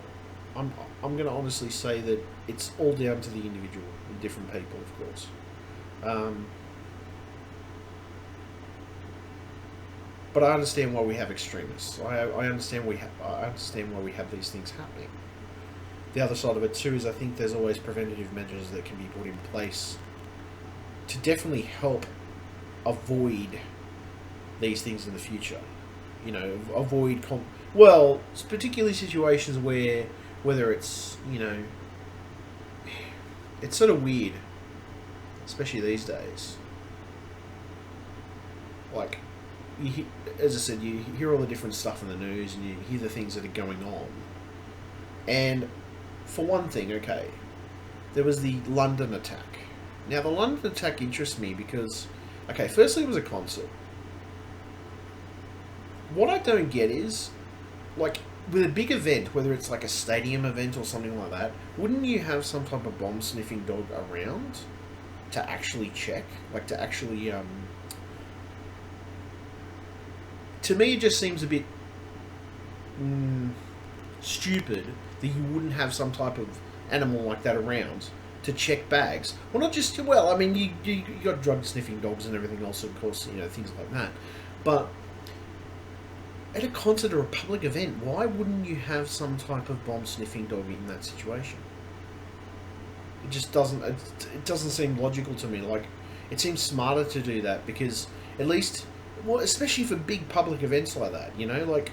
I'm going to honestly say that it's all down to the individual and different people, of course. But I understand why we have extremists. I understand I understand why we have these things happening. The other side of it too is I think there's always preventative measures that can be put in place to definitely help avoid these things in the future. you know, avoid. Well, it's particularly situations where whether it's it's sort of weird, especially these days. Like, as I said, you hear all the different stuff in the news and you hear the things that are going on. And for one thing, okay, there was the London attack. Now, the London attack interests me because, okay, firstly, it was a concert. What I don't get is, like, with a big event, whether it's like a stadium event or something like that, wouldn't you have some type of bomb-sniffing dog around to actually check? Like, to actually, to me, it just seems a bit stupid that you wouldn't have some type of animal like that around to check bags. Well, not just, well, I mean, you got drug-sniffing dogs and everything else, of course, things like that. But at a concert or a public event, why wouldn't you have some type of bomb-sniffing dog in that situation? It just doesn't. It doesn't seem logical to me. Like, it seems smarter to do that because at least, well, especially for big public events like that, like.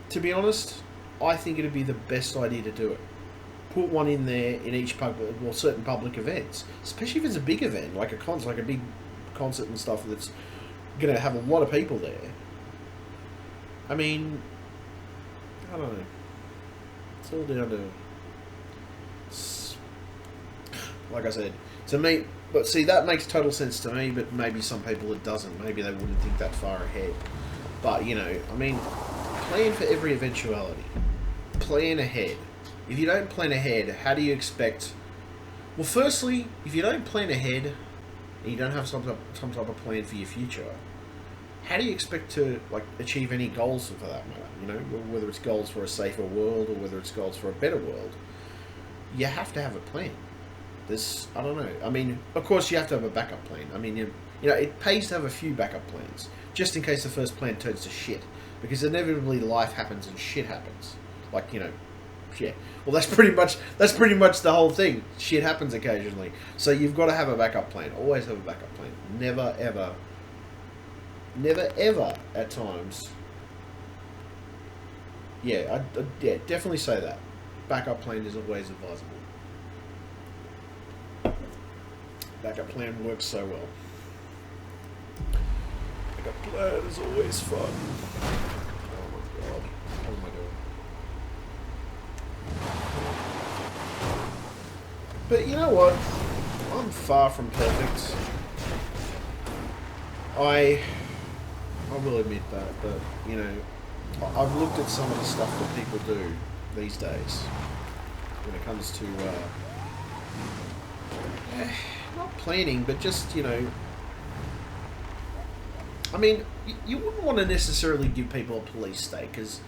To be honest, I think it'd be the best idea to do it. Put one in there in each public, well, certain public events, especially if it's a big event, like a concert, like a big concert and stuff that's going to have a lot of people there. I mean, I don't know. It's all down to, like I said, to me. But see, that makes total sense to me. But maybe some people it doesn't. Maybe they wouldn't think that far ahead. But I mean, plan for every eventuality. Plan ahead. If you don't plan ahead, how do you expect? Well, firstly, if you don't plan ahead, and you don't have some type of plan for your future, how do you expect to achieve any goals for that matter? Whether it's goals for a safer world or whether it's goals for a better world, you have to have a plan. I don't know. I mean, of course, you have to have a backup plan. I mean, it pays to have a few backup plans just in case the first plan turns to shit, because inevitably life happens and shit happens. Yeah. Well, that's pretty much the whole thing. Shit happens occasionally, so you've got to have a backup plan. Always have a backup plan. Never ever at times. Yeah, yeah, definitely say that. Backup plan is always advisable. Backup plan works so well. Backup plan is always fun. Oh my god. What am I doing? But you know what? I'm far from perfect. I will admit that, but I've looked at some of the stuff that people do these days when it comes to not planning, but just I mean, you wouldn't want to necessarily give people a police state because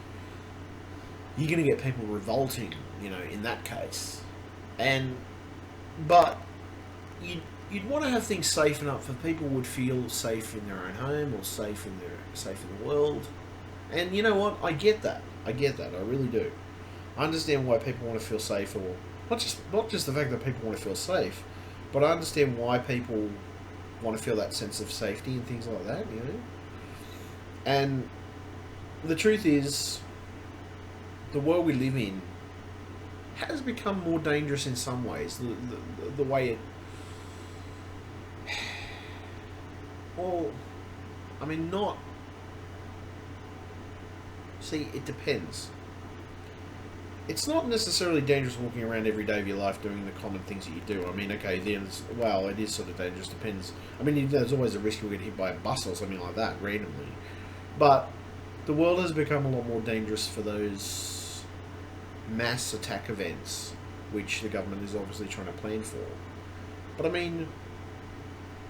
you're going to get people revolting, in that case. But you'd want to have things safe enough that people would feel safe in their own home or safe in the world. And you know what? I get that. I really do. I understand why people want to feel safe, or not just the fact that people want to feel safe, but I understand why people want to feel that sense of safety and things like that, And the truth is, the world we live in has become more dangerous in some ways. The way it... Well, I mean, not... See, it depends. It's not necessarily dangerous walking around every day of your life doing the common things that you do. I mean, okay, well, it is sort of dangerous, depends. I mean, there's always a risk you'll get hit by a bus or something like that, randomly. But the world has become a lot more dangerous for those mass attack events, which the government is obviously trying to plan for. But I mean,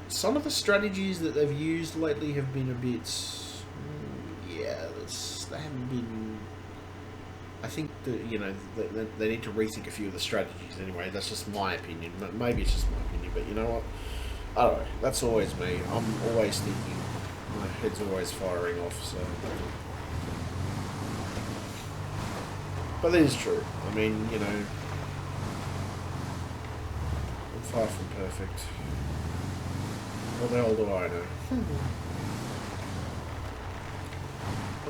some of the strategies that they've used lately have been a bit... they haven't been... I think that, they need to rethink a few of the strategies anyway. That's just my opinion. Maybe it's just my opinion, but you know what? I don't know. That's always me. I'm always thinking. My head's always firing off, so... But it is true. I mean, I'm far from perfect. What the hell do I know?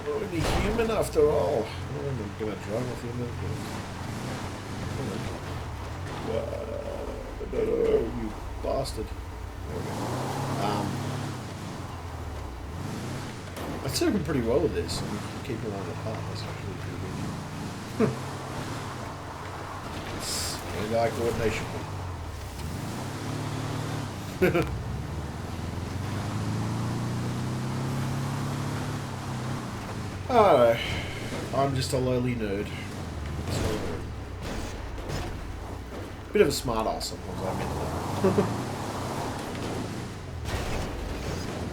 I'm only human after all. I'm gonna drive off human. No, you bastard. I'd say I'm pretty well with this. I'm keeping on the path. That's actually pretty good. It's hand-eye coordination. Oh, I'm just a lowly nerd. So, bit of a smart ass sometimes, I admit that.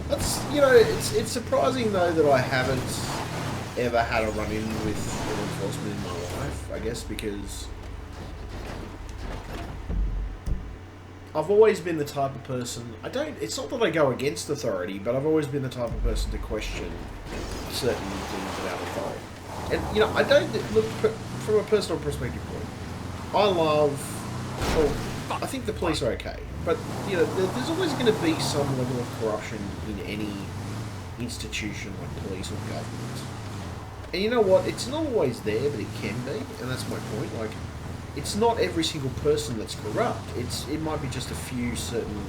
That's, you know, it's surprising though that I haven't ever had a run-in with law enforcement in my life, I guess, because I've always been the type of person, it's not that I go against authority, but I've always been the type of person to question certain things about authority. And, you know, I don't look, from a personal perspective point, I think the police are okay, but, you know, there's always going to be some level of corruption in any institution like police or government. And you know what, it's not always there, but it can be, and that's my point, like, it's not every single person that's corrupt. It might be just a few certain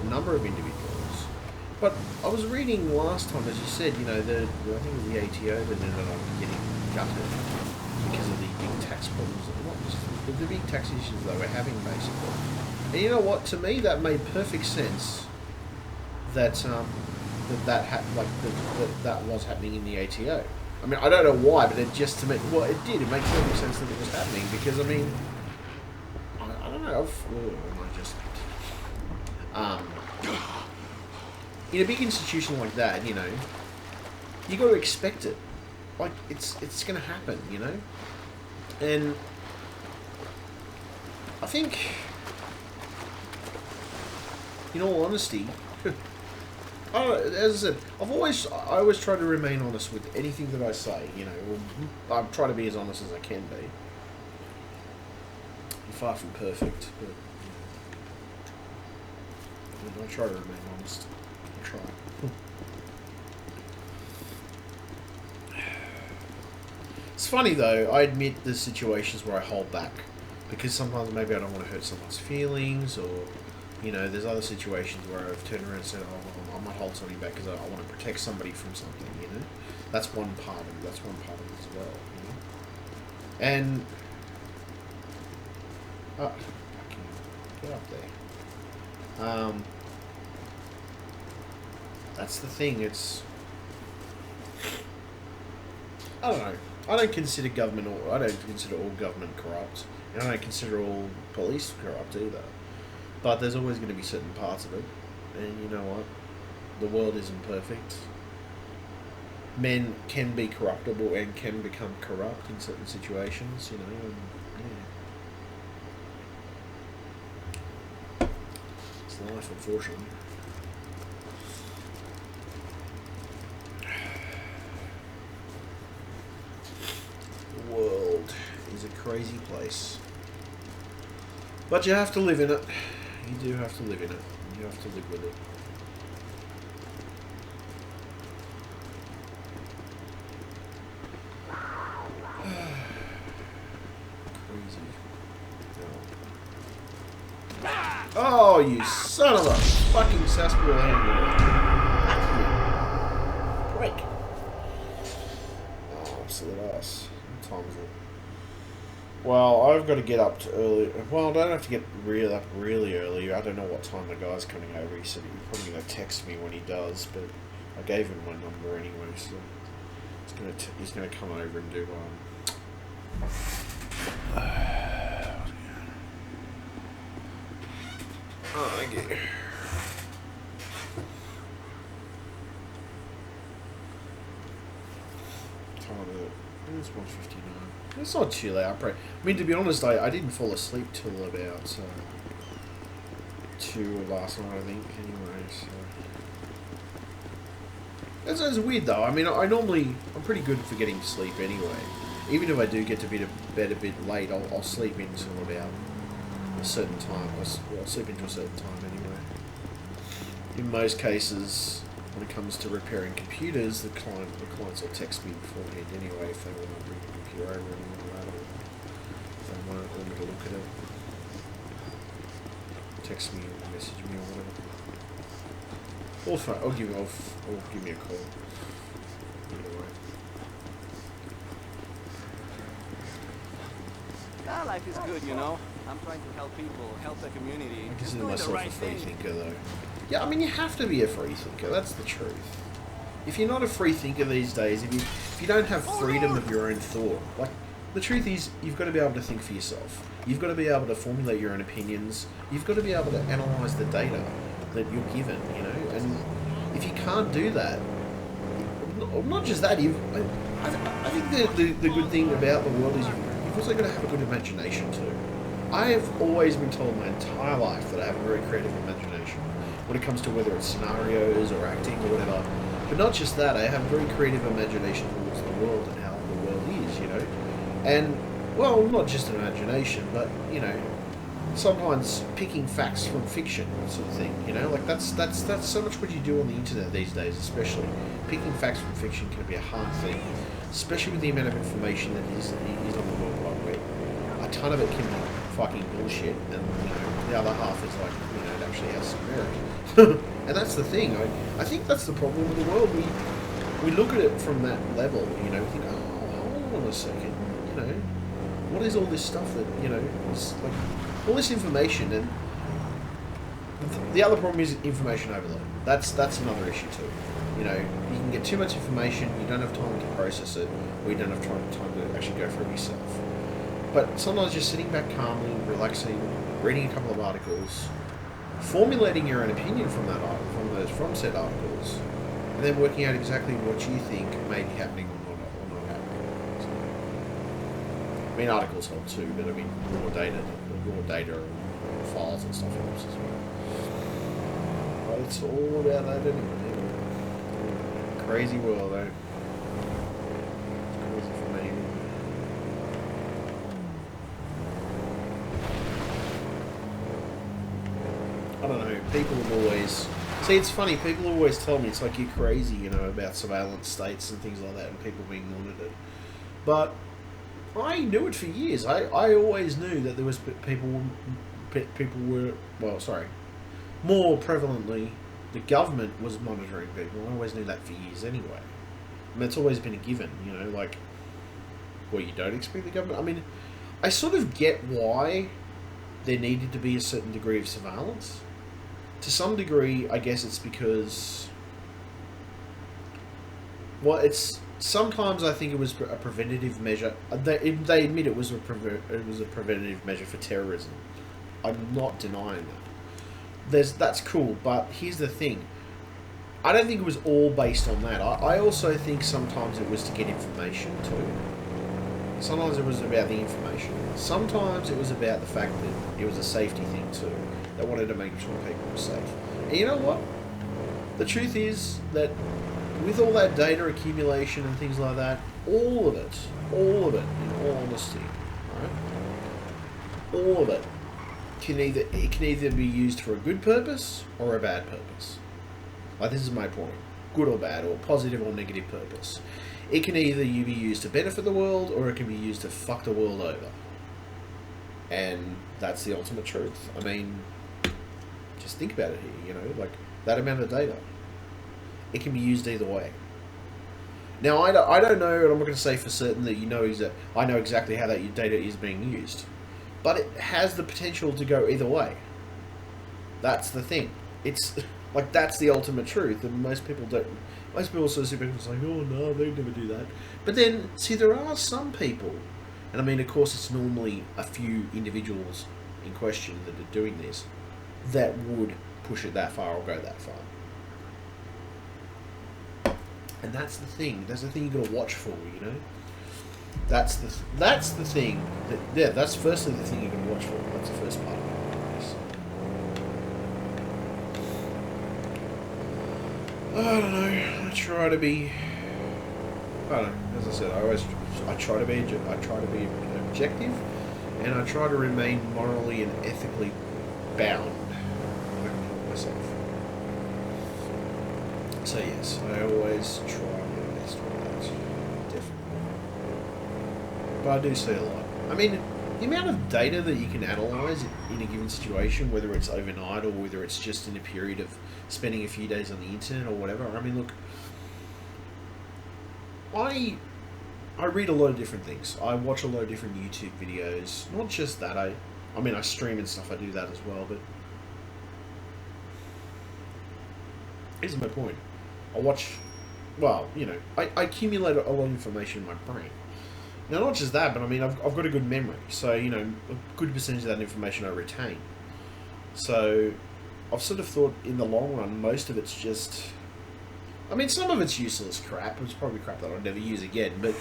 number of individuals. But I was reading last time, as you said, you know, I think it was the ATO that ended up getting gutted because of the big tax problems, the big tax issues they were having, basically. And you know what? To me, that made perfect sense. That that was happening in the ATO. I mean, I don't know why, but it just to me, well, it did. It makes perfect sense that it was happening because, I mean, I don't know. In a big institution like that, you know, you got to expect it. Like it's going to happen, you know. And I think, in all honesty. As I said, I always try to remain honest with anything that I say, you know. I try to be as honest as I can be. I'm far from perfect, but I try to remain honest. I try. It's funny though, I admit there's situations where I hold back, because sometimes maybe I don't want to hurt someone's feelings, or, you know, there's other situations where I've turned around and said, oh, well, I might hold something back because I want to protect somebody from something, you know. That's one part of it. That's one part of it as well, you know. And get up there. That's the thing. It's, I don't know. I don't consider I don't consider all government corrupt. And I don't consider all police corrupt either. But there's always going to be certain parts of it. And you know what? The world isn't perfect. Men can be corruptible and can become corrupt in certain situations, you know, and yeah. It's life, unfortunately. The world is a crazy place. But you have to live in it. You do have to live in it. You have to live with it. Crazy. Oh, you son of a fucking sarsaparilla handler. Break. Oh, absolute ass. What time is it? Well, I've got to get up to early. Well, I don't have to get up really early. I don't know what time the guy's coming over. He said he's probably going to text me when he does, but I gave him my number anyway, so he's going to come over and do Oh, thank you. It's 1:59. It's not too late. I mean, to be honest, I didn't fall asleep till about 2 last night, I think. Anyway, so it's weird though. I mean, I'm pretty good for getting to sleep anyway. Even if I do get to bed a bit late, I'll sleep until about a certain time. I'll sleep until a certain time anyway. In most cases, when it comes to repairing computers, the clients will text me beforehand anyway if they want to bring the computer over and all that, or if they want me to look at it. Text me or message me or whatever. Or give me a call. Either way. Ah, life is good, you know. I'm trying to help people, help the community. I consider Doing the myself right a free thing. thinker, though. Yeah, I mean, you have to be a free thinker. That's the truth. If you're not a free thinker these days, if you don't have freedom of your own thought, like, the truth is, you've got to be able to think for yourself. You've got to be able to formulate your own opinions. You've got to be able to analyse the data that you're given, you know. And if you can't do that, not just that, I think the good thing about the world is you've also got to have a good imagination too. I have always been told my entire life that I have a very creative imagination when it comes to whether it's scenarios or acting or whatever. But not just that, I have a very creative imagination towards the world and how the world is, you know. And, well, not just an imagination, but, you know, sometimes picking facts from fiction sort of thing, you know. Like, that's so much what you do on the internet these days, especially. Picking facts from fiction can be a hard thing, especially with the amount of information that is on the World Wide Web. A ton of it can be fucking bullshit, and, you know, the other half is like, you know, it actually has some merit. And that's the thing. I think that's the problem with the world. We look at it from that level, you know, we think, oh, hold on a second, you know, what is all this stuff that, you know, is like, all this information, and the other problem is information overload. That's another issue too. You know, you can get too much information, you don't have time to process it, or you don't have time to actually go through it yourself. But sometimes just sitting back calmly, relaxing, reading a couple of articles, formulating your own opinion from from said articles, and then working out exactly what you think may be happening or not happening. So, I mean, articles help too, but I mean, raw data and files and stuff helps as well. But it's all about that anyway. Crazy world, though. Crazy for me. I don't know, people have always... See, it's funny, people always tell me, it's like, you're crazy, you know, about surveillance states and things like that, and people being monitored. But I knew it for years. I always knew that there was people were... Well, sorry. More prevalently, the government was monitoring people. I always knew that for years anyway. And it's always been a given, you know, like... Well, you don't expect the government... I mean, I sort of get why there needed to be a certain degree of surveillance. To some degree, I guess it's because... Well, it's... Sometimes I think it was a preventative measure. They admit it was a preventative measure for terrorism. I'm not denying that. That's cool, but here's the thing. I don't think it was all based on that. I also think sometimes it was to get information too. Sometimes it was about the information. Sometimes it was about the fact that it was a safety thing too. They wanted to make sure people were safe. And you know what? The truth is that with all that data accumulation and things like that, all of it, in all honesty, right? All of it can either be used for a good purpose or a bad purpose. Like, this is my point. Good or bad, or positive or negative purpose. It can either be used to benefit the world, or it can be used to fuck the world over. And that's the ultimate truth. I mean, just think about it here, you know, like, that amount of data. It can be used either way. Now, I don't know, and I'm not going to say for certain that I know exactly how that data is being used. But it has the potential to go either way. That's the thing. It's, like, that's the ultimate truth, and most people don't... Most people sort of sit back and say, oh no, they'd never do that. But then, see, there are some people, and I mean, of course, it's normally a few individuals in question that are doing this, that would push it that far or go that far. And that's the thing. That's the thing you've got to watch for, you know? That's the thing. That's firstly the thing you've got to watch for. That's the first part of it. I don't know. I try to be... I don't know. As I said, I try to be objective, and I try to remain morally and ethically bound. I can help myself. So yes, I always try my best with that. Definitely. But I do see a lot. I mean, the amount of data that you can analyse in a given situation, whether it's overnight or whether it's just in a period of spending a few days on the internet or whatever. I mean, look, I read a lot of different things. I watch a lot of different YouTube videos. Not just that. I mean, I stream and stuff. I do that as well. But here's my point. I watch. Well, you know, I accumulate a lot of information in my brain. Now, not just that, but I mean, I've got a good memory. So, you know, a good percentage of that information I retain. So, I've sort of thought in the long run, most of it's just... I mean, some of it's useless crap. It's probably crap that I'll never use again. But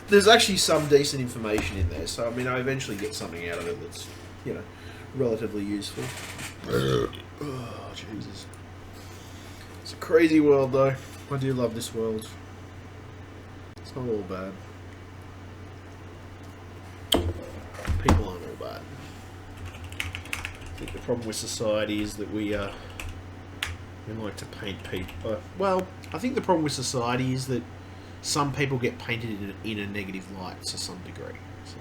there's actually some decent information in there. So, I mean, I eventually get something out of it that's, you know, relatively useful. Oh, Jesus. It's a crazy world, though. I do love this world. It's not all bad. People aren't all bad. I think the problem with society is that we like to paint people. Well, I think the problem with society is that some people get painted in a negative light to some degree. So,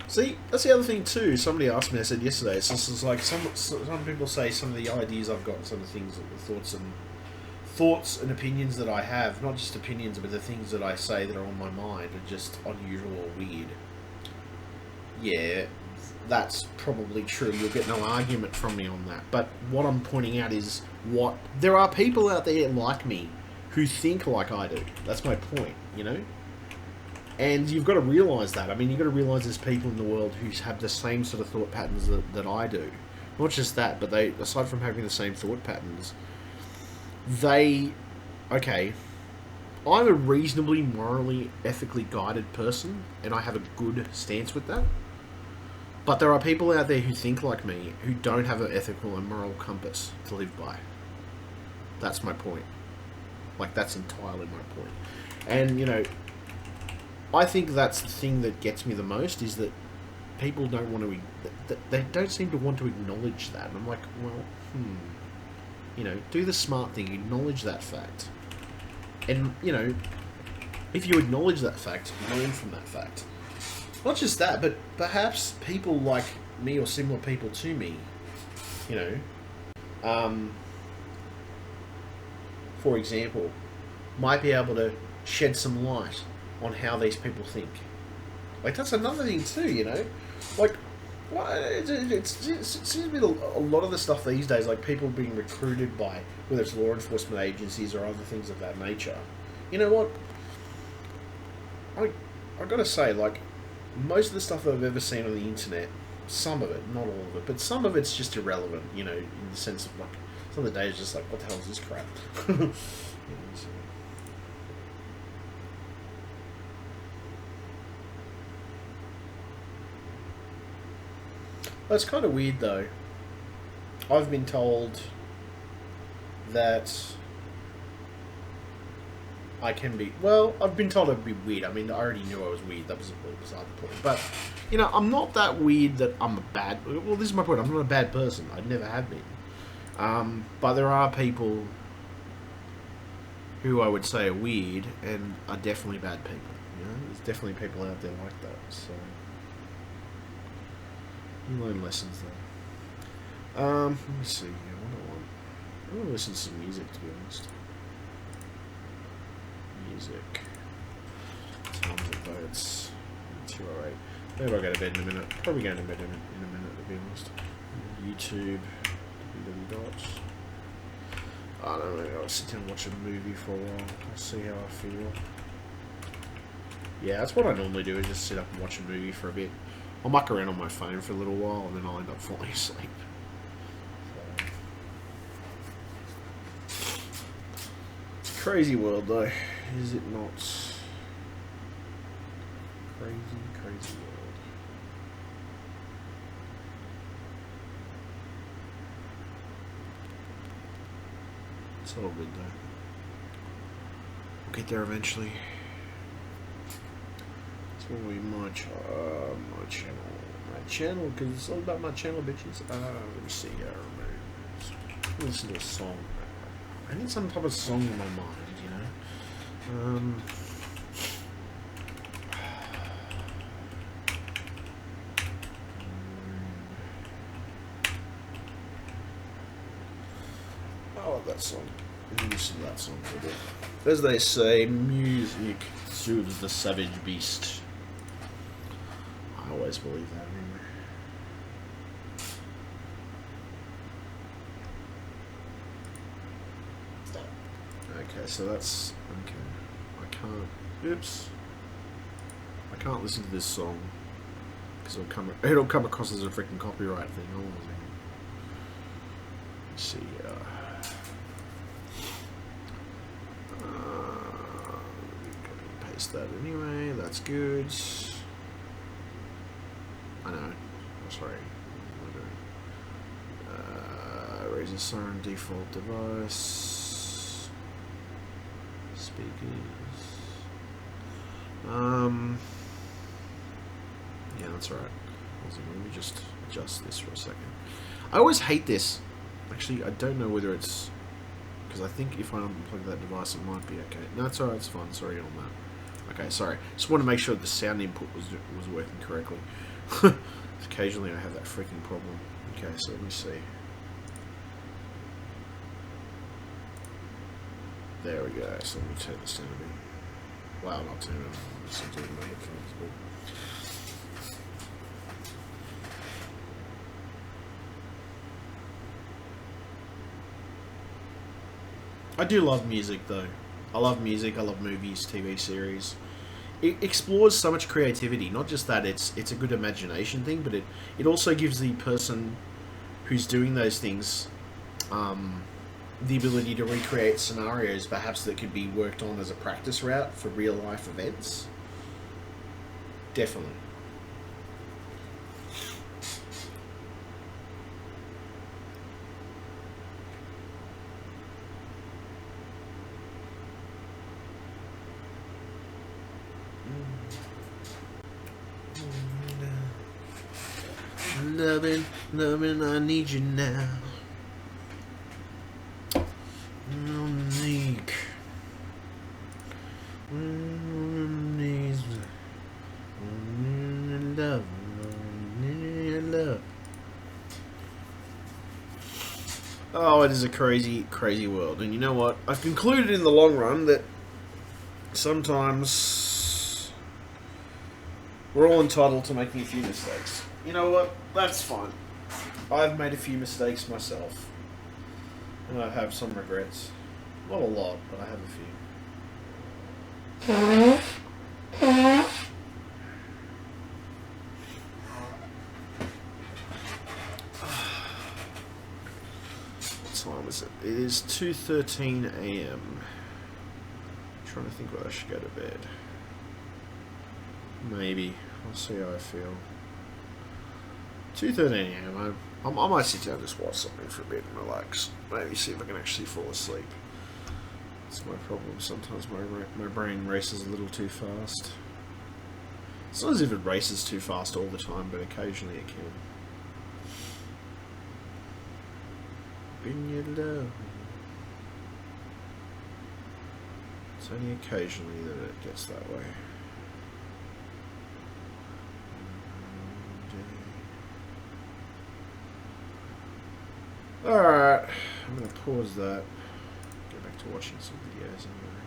see, that's the other thing too. Somebody asked me. I said yesterday. It's just like some people say some of the ideas I've got, some of the things, the thoughts and opinions that I have, not just opinions, but the things that I say that are on my mind are just unusual or weird. Yeah, that's probably true. You'll get no argument from me on that. But what I'm pointing out is there are people out there like me who think like I do. That's my point, you know? And you've got to realise that. I mean, you've got to realise there's people in the world who have the same sort of thought patterns that I do. Not just that, but they, aside from having the same thought patterns, okay, I'm a reasonably morally, ethically guided person, and I have a good stance with that. But there are people out there who think like me, who don't have an ethical and moral compass to live by. That's my point. Like, that's entirely my point. And, you know, I think that's the thing that gets me the most, is that people don't want to, they don't seem to want to acknowledge that. And I'm like, well, you know, do the smart thing, acknowledge that fact. And, you know, if you acknowledge that fact, learn from that fact. Not just that, but perhaps people like me or similar people to me, you know, for example, might be able to shed some light on how these people think. Like, that's another thing too, you know? Like, well, it seems to be a lot of the stuff these days, like people being recruited by, whether it's law enforcement agencies or other things of that nature. You know what? I gotta say, like, most of the stuff that I've ever seen on the internet, some of it, not all of it, but some of it's just irrelevant, you know, in the sense of, like, some of the days just like, what the hell is this crap? You know, so. That's kind of weird, though. I've been told that I can be... Well, I've been told I'd be weird. I mean, I already knew I was weird. That was beside the point. But, you know, I'm not that weird that I'm a bad... Well, this is my point. I'm not a bad person. I never have been. But there are people who I would say are weird and are definitely bad people. You know, there's definitely people out there like that. So... You learn lessons there. Let me see here. What do I want? I want to listen to some music, to be honest. Music. Times of votes. 2:08. Maybe I'll go to bed in a minute. Probably going to bed in a minute, to be honest. YouTube. I don't know. I'll sit down and watch a movie for a while. I'll see how I feel. Yeah, that's what I normally do, is just sit up and watch a movie for a bit. I'll muck around on my phone for a little while and then I'll end up falling asleep. So. It's a crazy world, though, is it not? Crazy, crazy world. It's all good, though. We'll get there eventually. Will be my channel, channel, because it's all about my channel, bitches. Let me see. Listen to a song. I need some type of song in my mind, you know. I love that song. Let me listen to that song for a bit. As they say, music soothes the savage beast. I always believe that, anyway. Okay, so that's... okay. I can't... oops. I can't listen to this song. Because it'll come across as a freaking copyright thing. Hold on a second. Let's see, paste that anyway, that's good. I know. Oh, sorry. Razer Siren default device. Speakers. Yeah, that's right. Let me just adjust this for a second. I always hate this. Actually, I don't know whether it's... because I think if I unplug that device, it might be okay. No, it's alright, it's fine. Sorry on that. Okay, sorry. Just want to make sure the sound input was working correctly. Occasionally I have that freaking problem. Okay, so let me see. There we go. So let me turn this down a bit. Wow, not turn it on. I'm just doing my headphones. But... I do love music, though. I love music, I love movies, TV series. It explores so much creativity. Not just that it's a good imagination thing, but it also gives the person who's doing those things the ability to recreate scenarios, perhaps that could be worked on as a practice route for real-life events. Definitely. Loving, I need you now. Unique. Love. Oh, it is a crazy, crazy world. And you know what? I've concluded in the long run that sometimes we're all entitled to making a few mistakes. You know what? That's fine. I've made a few mistakes myself. And I have some regrets. Not a lot, but I have a few. What time is it? It is 2:13 AM. I'm trying to think whether I should go to bed. Maybe. I'll see how I feel. 2:13 AM. I might sit down and just watch something for a bit and relax. Maybe see if I can actually fall asleep. That's my problem. Sometimes my brain races a little too fast. It's not as if it races too fast all the time, but occasionally it can. Bring your love. It's only occasionally that it gets that way. Alright, I'm going to pause that. Get back to watching some videos anyway.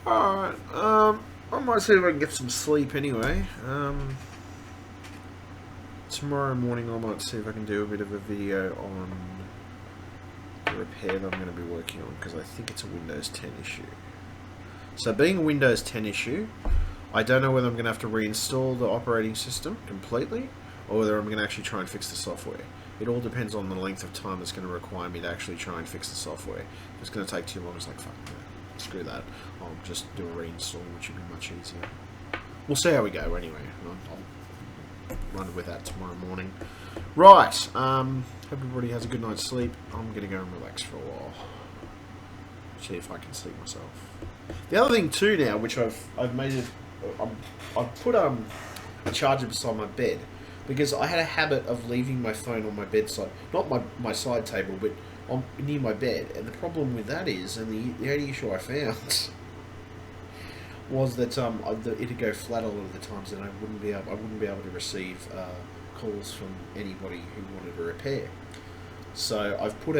Alright, I might see if I can get some sleep anyway. Tomorrow morning I might see if I can do a bit of a video on the repair that I'm going to be working on, because I think it's a Windows 10 issue. So being a Windows 10 issue, I don't know whether I'm going to have to reinstall the operating system completely, or whether I'm going to actually try and fix the software. It all depends on the length of time it's going to require me to actually try and fix the software. If it's going to take too long, it's like, fuck no, screw that. I'll just do a reinstall, which would be much easier. We'll see how we go anyway. I'll run with that tomorrow morning. Right, hope everybody has a good night's sleep. I'm going to go and relax for a while. See if I can sleep myself. The other thing too now, which I've made it, I've put a charger beside my bed, because I had a habit of leaving my phone on my bedside, not my side table, but near my bed. And the problem with that is, and the only issue I found was that it'd go flat a lot of the times, and I wouldn't be able to receive calls from anybody who wanted a repair. So I've put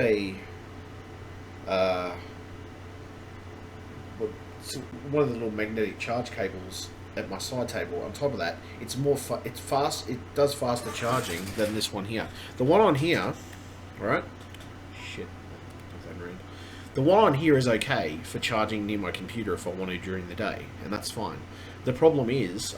one of the little magnetic charge cables at my side table. On top of that, it's fast. It does faster charging than this one here. The one on here, right? Shit. The one on here is okay for charging near my computer if I want to during the day, and that's fine. The problem is,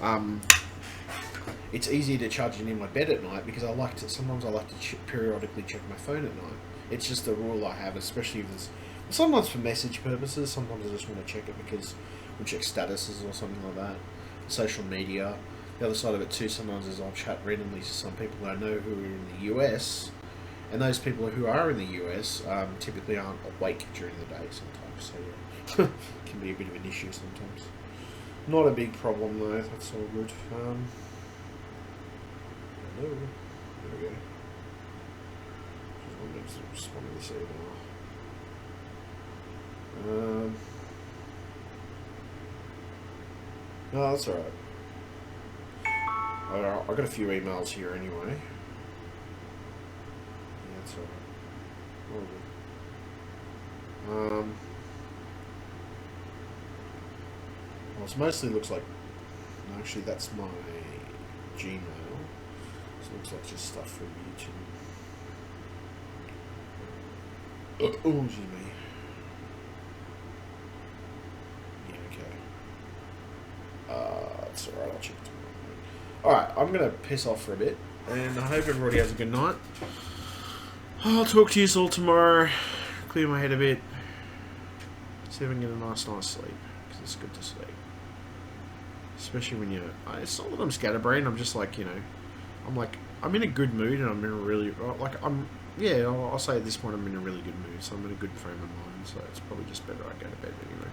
it's easier to charge it near my bed at night because sometimes I like to periodically check my phone at night. It's just a rule I have, especially if there's sometimes for message purposes. Sometimes I just want to check it because we'll check statuses or something like that. Social media. The other side of it too, sometimes is I'll chat randomly to some people I know who are in the US, and those people who are in the US typically aren't awake during the day sometimes, so yeah, it can be a bit of an issue sometimes. Not a big problem though, that's all good. Hello. There we go. Just wanted to respond to this email. No, that's alright. I got a few emails here anyway. Yeah, that's alright. All good. Well, it mostly looks like... No, actually, that's my Gmail. So it looks like just stuff from YouTube. Oh, Gmail. That's alright, I'll check it tomorrow. Alright, I'm going to piss off for a bit, and I hope everybody has a good night. I'll talk to you all tomorrow, clear my head a bit, see if I can get a nice night's sleep, because it's good to sleep. Especially when you're... It's not that I'm scatterbrained, I'm just like, I'm in a good mood, and I'm in a really... I'll say at this point I'm in a really good mood, so I'm in a good frame of mind, so it's probably just better I go to bed anyway.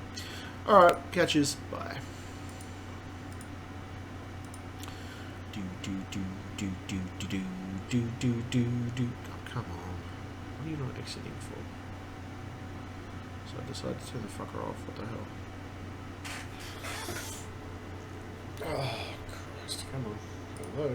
Alright, catch yous, bye. Oh, come on. What are you not exiting for? So I decided to turn the fucker off. What the hell? Oh, Christ. Come on. Hello.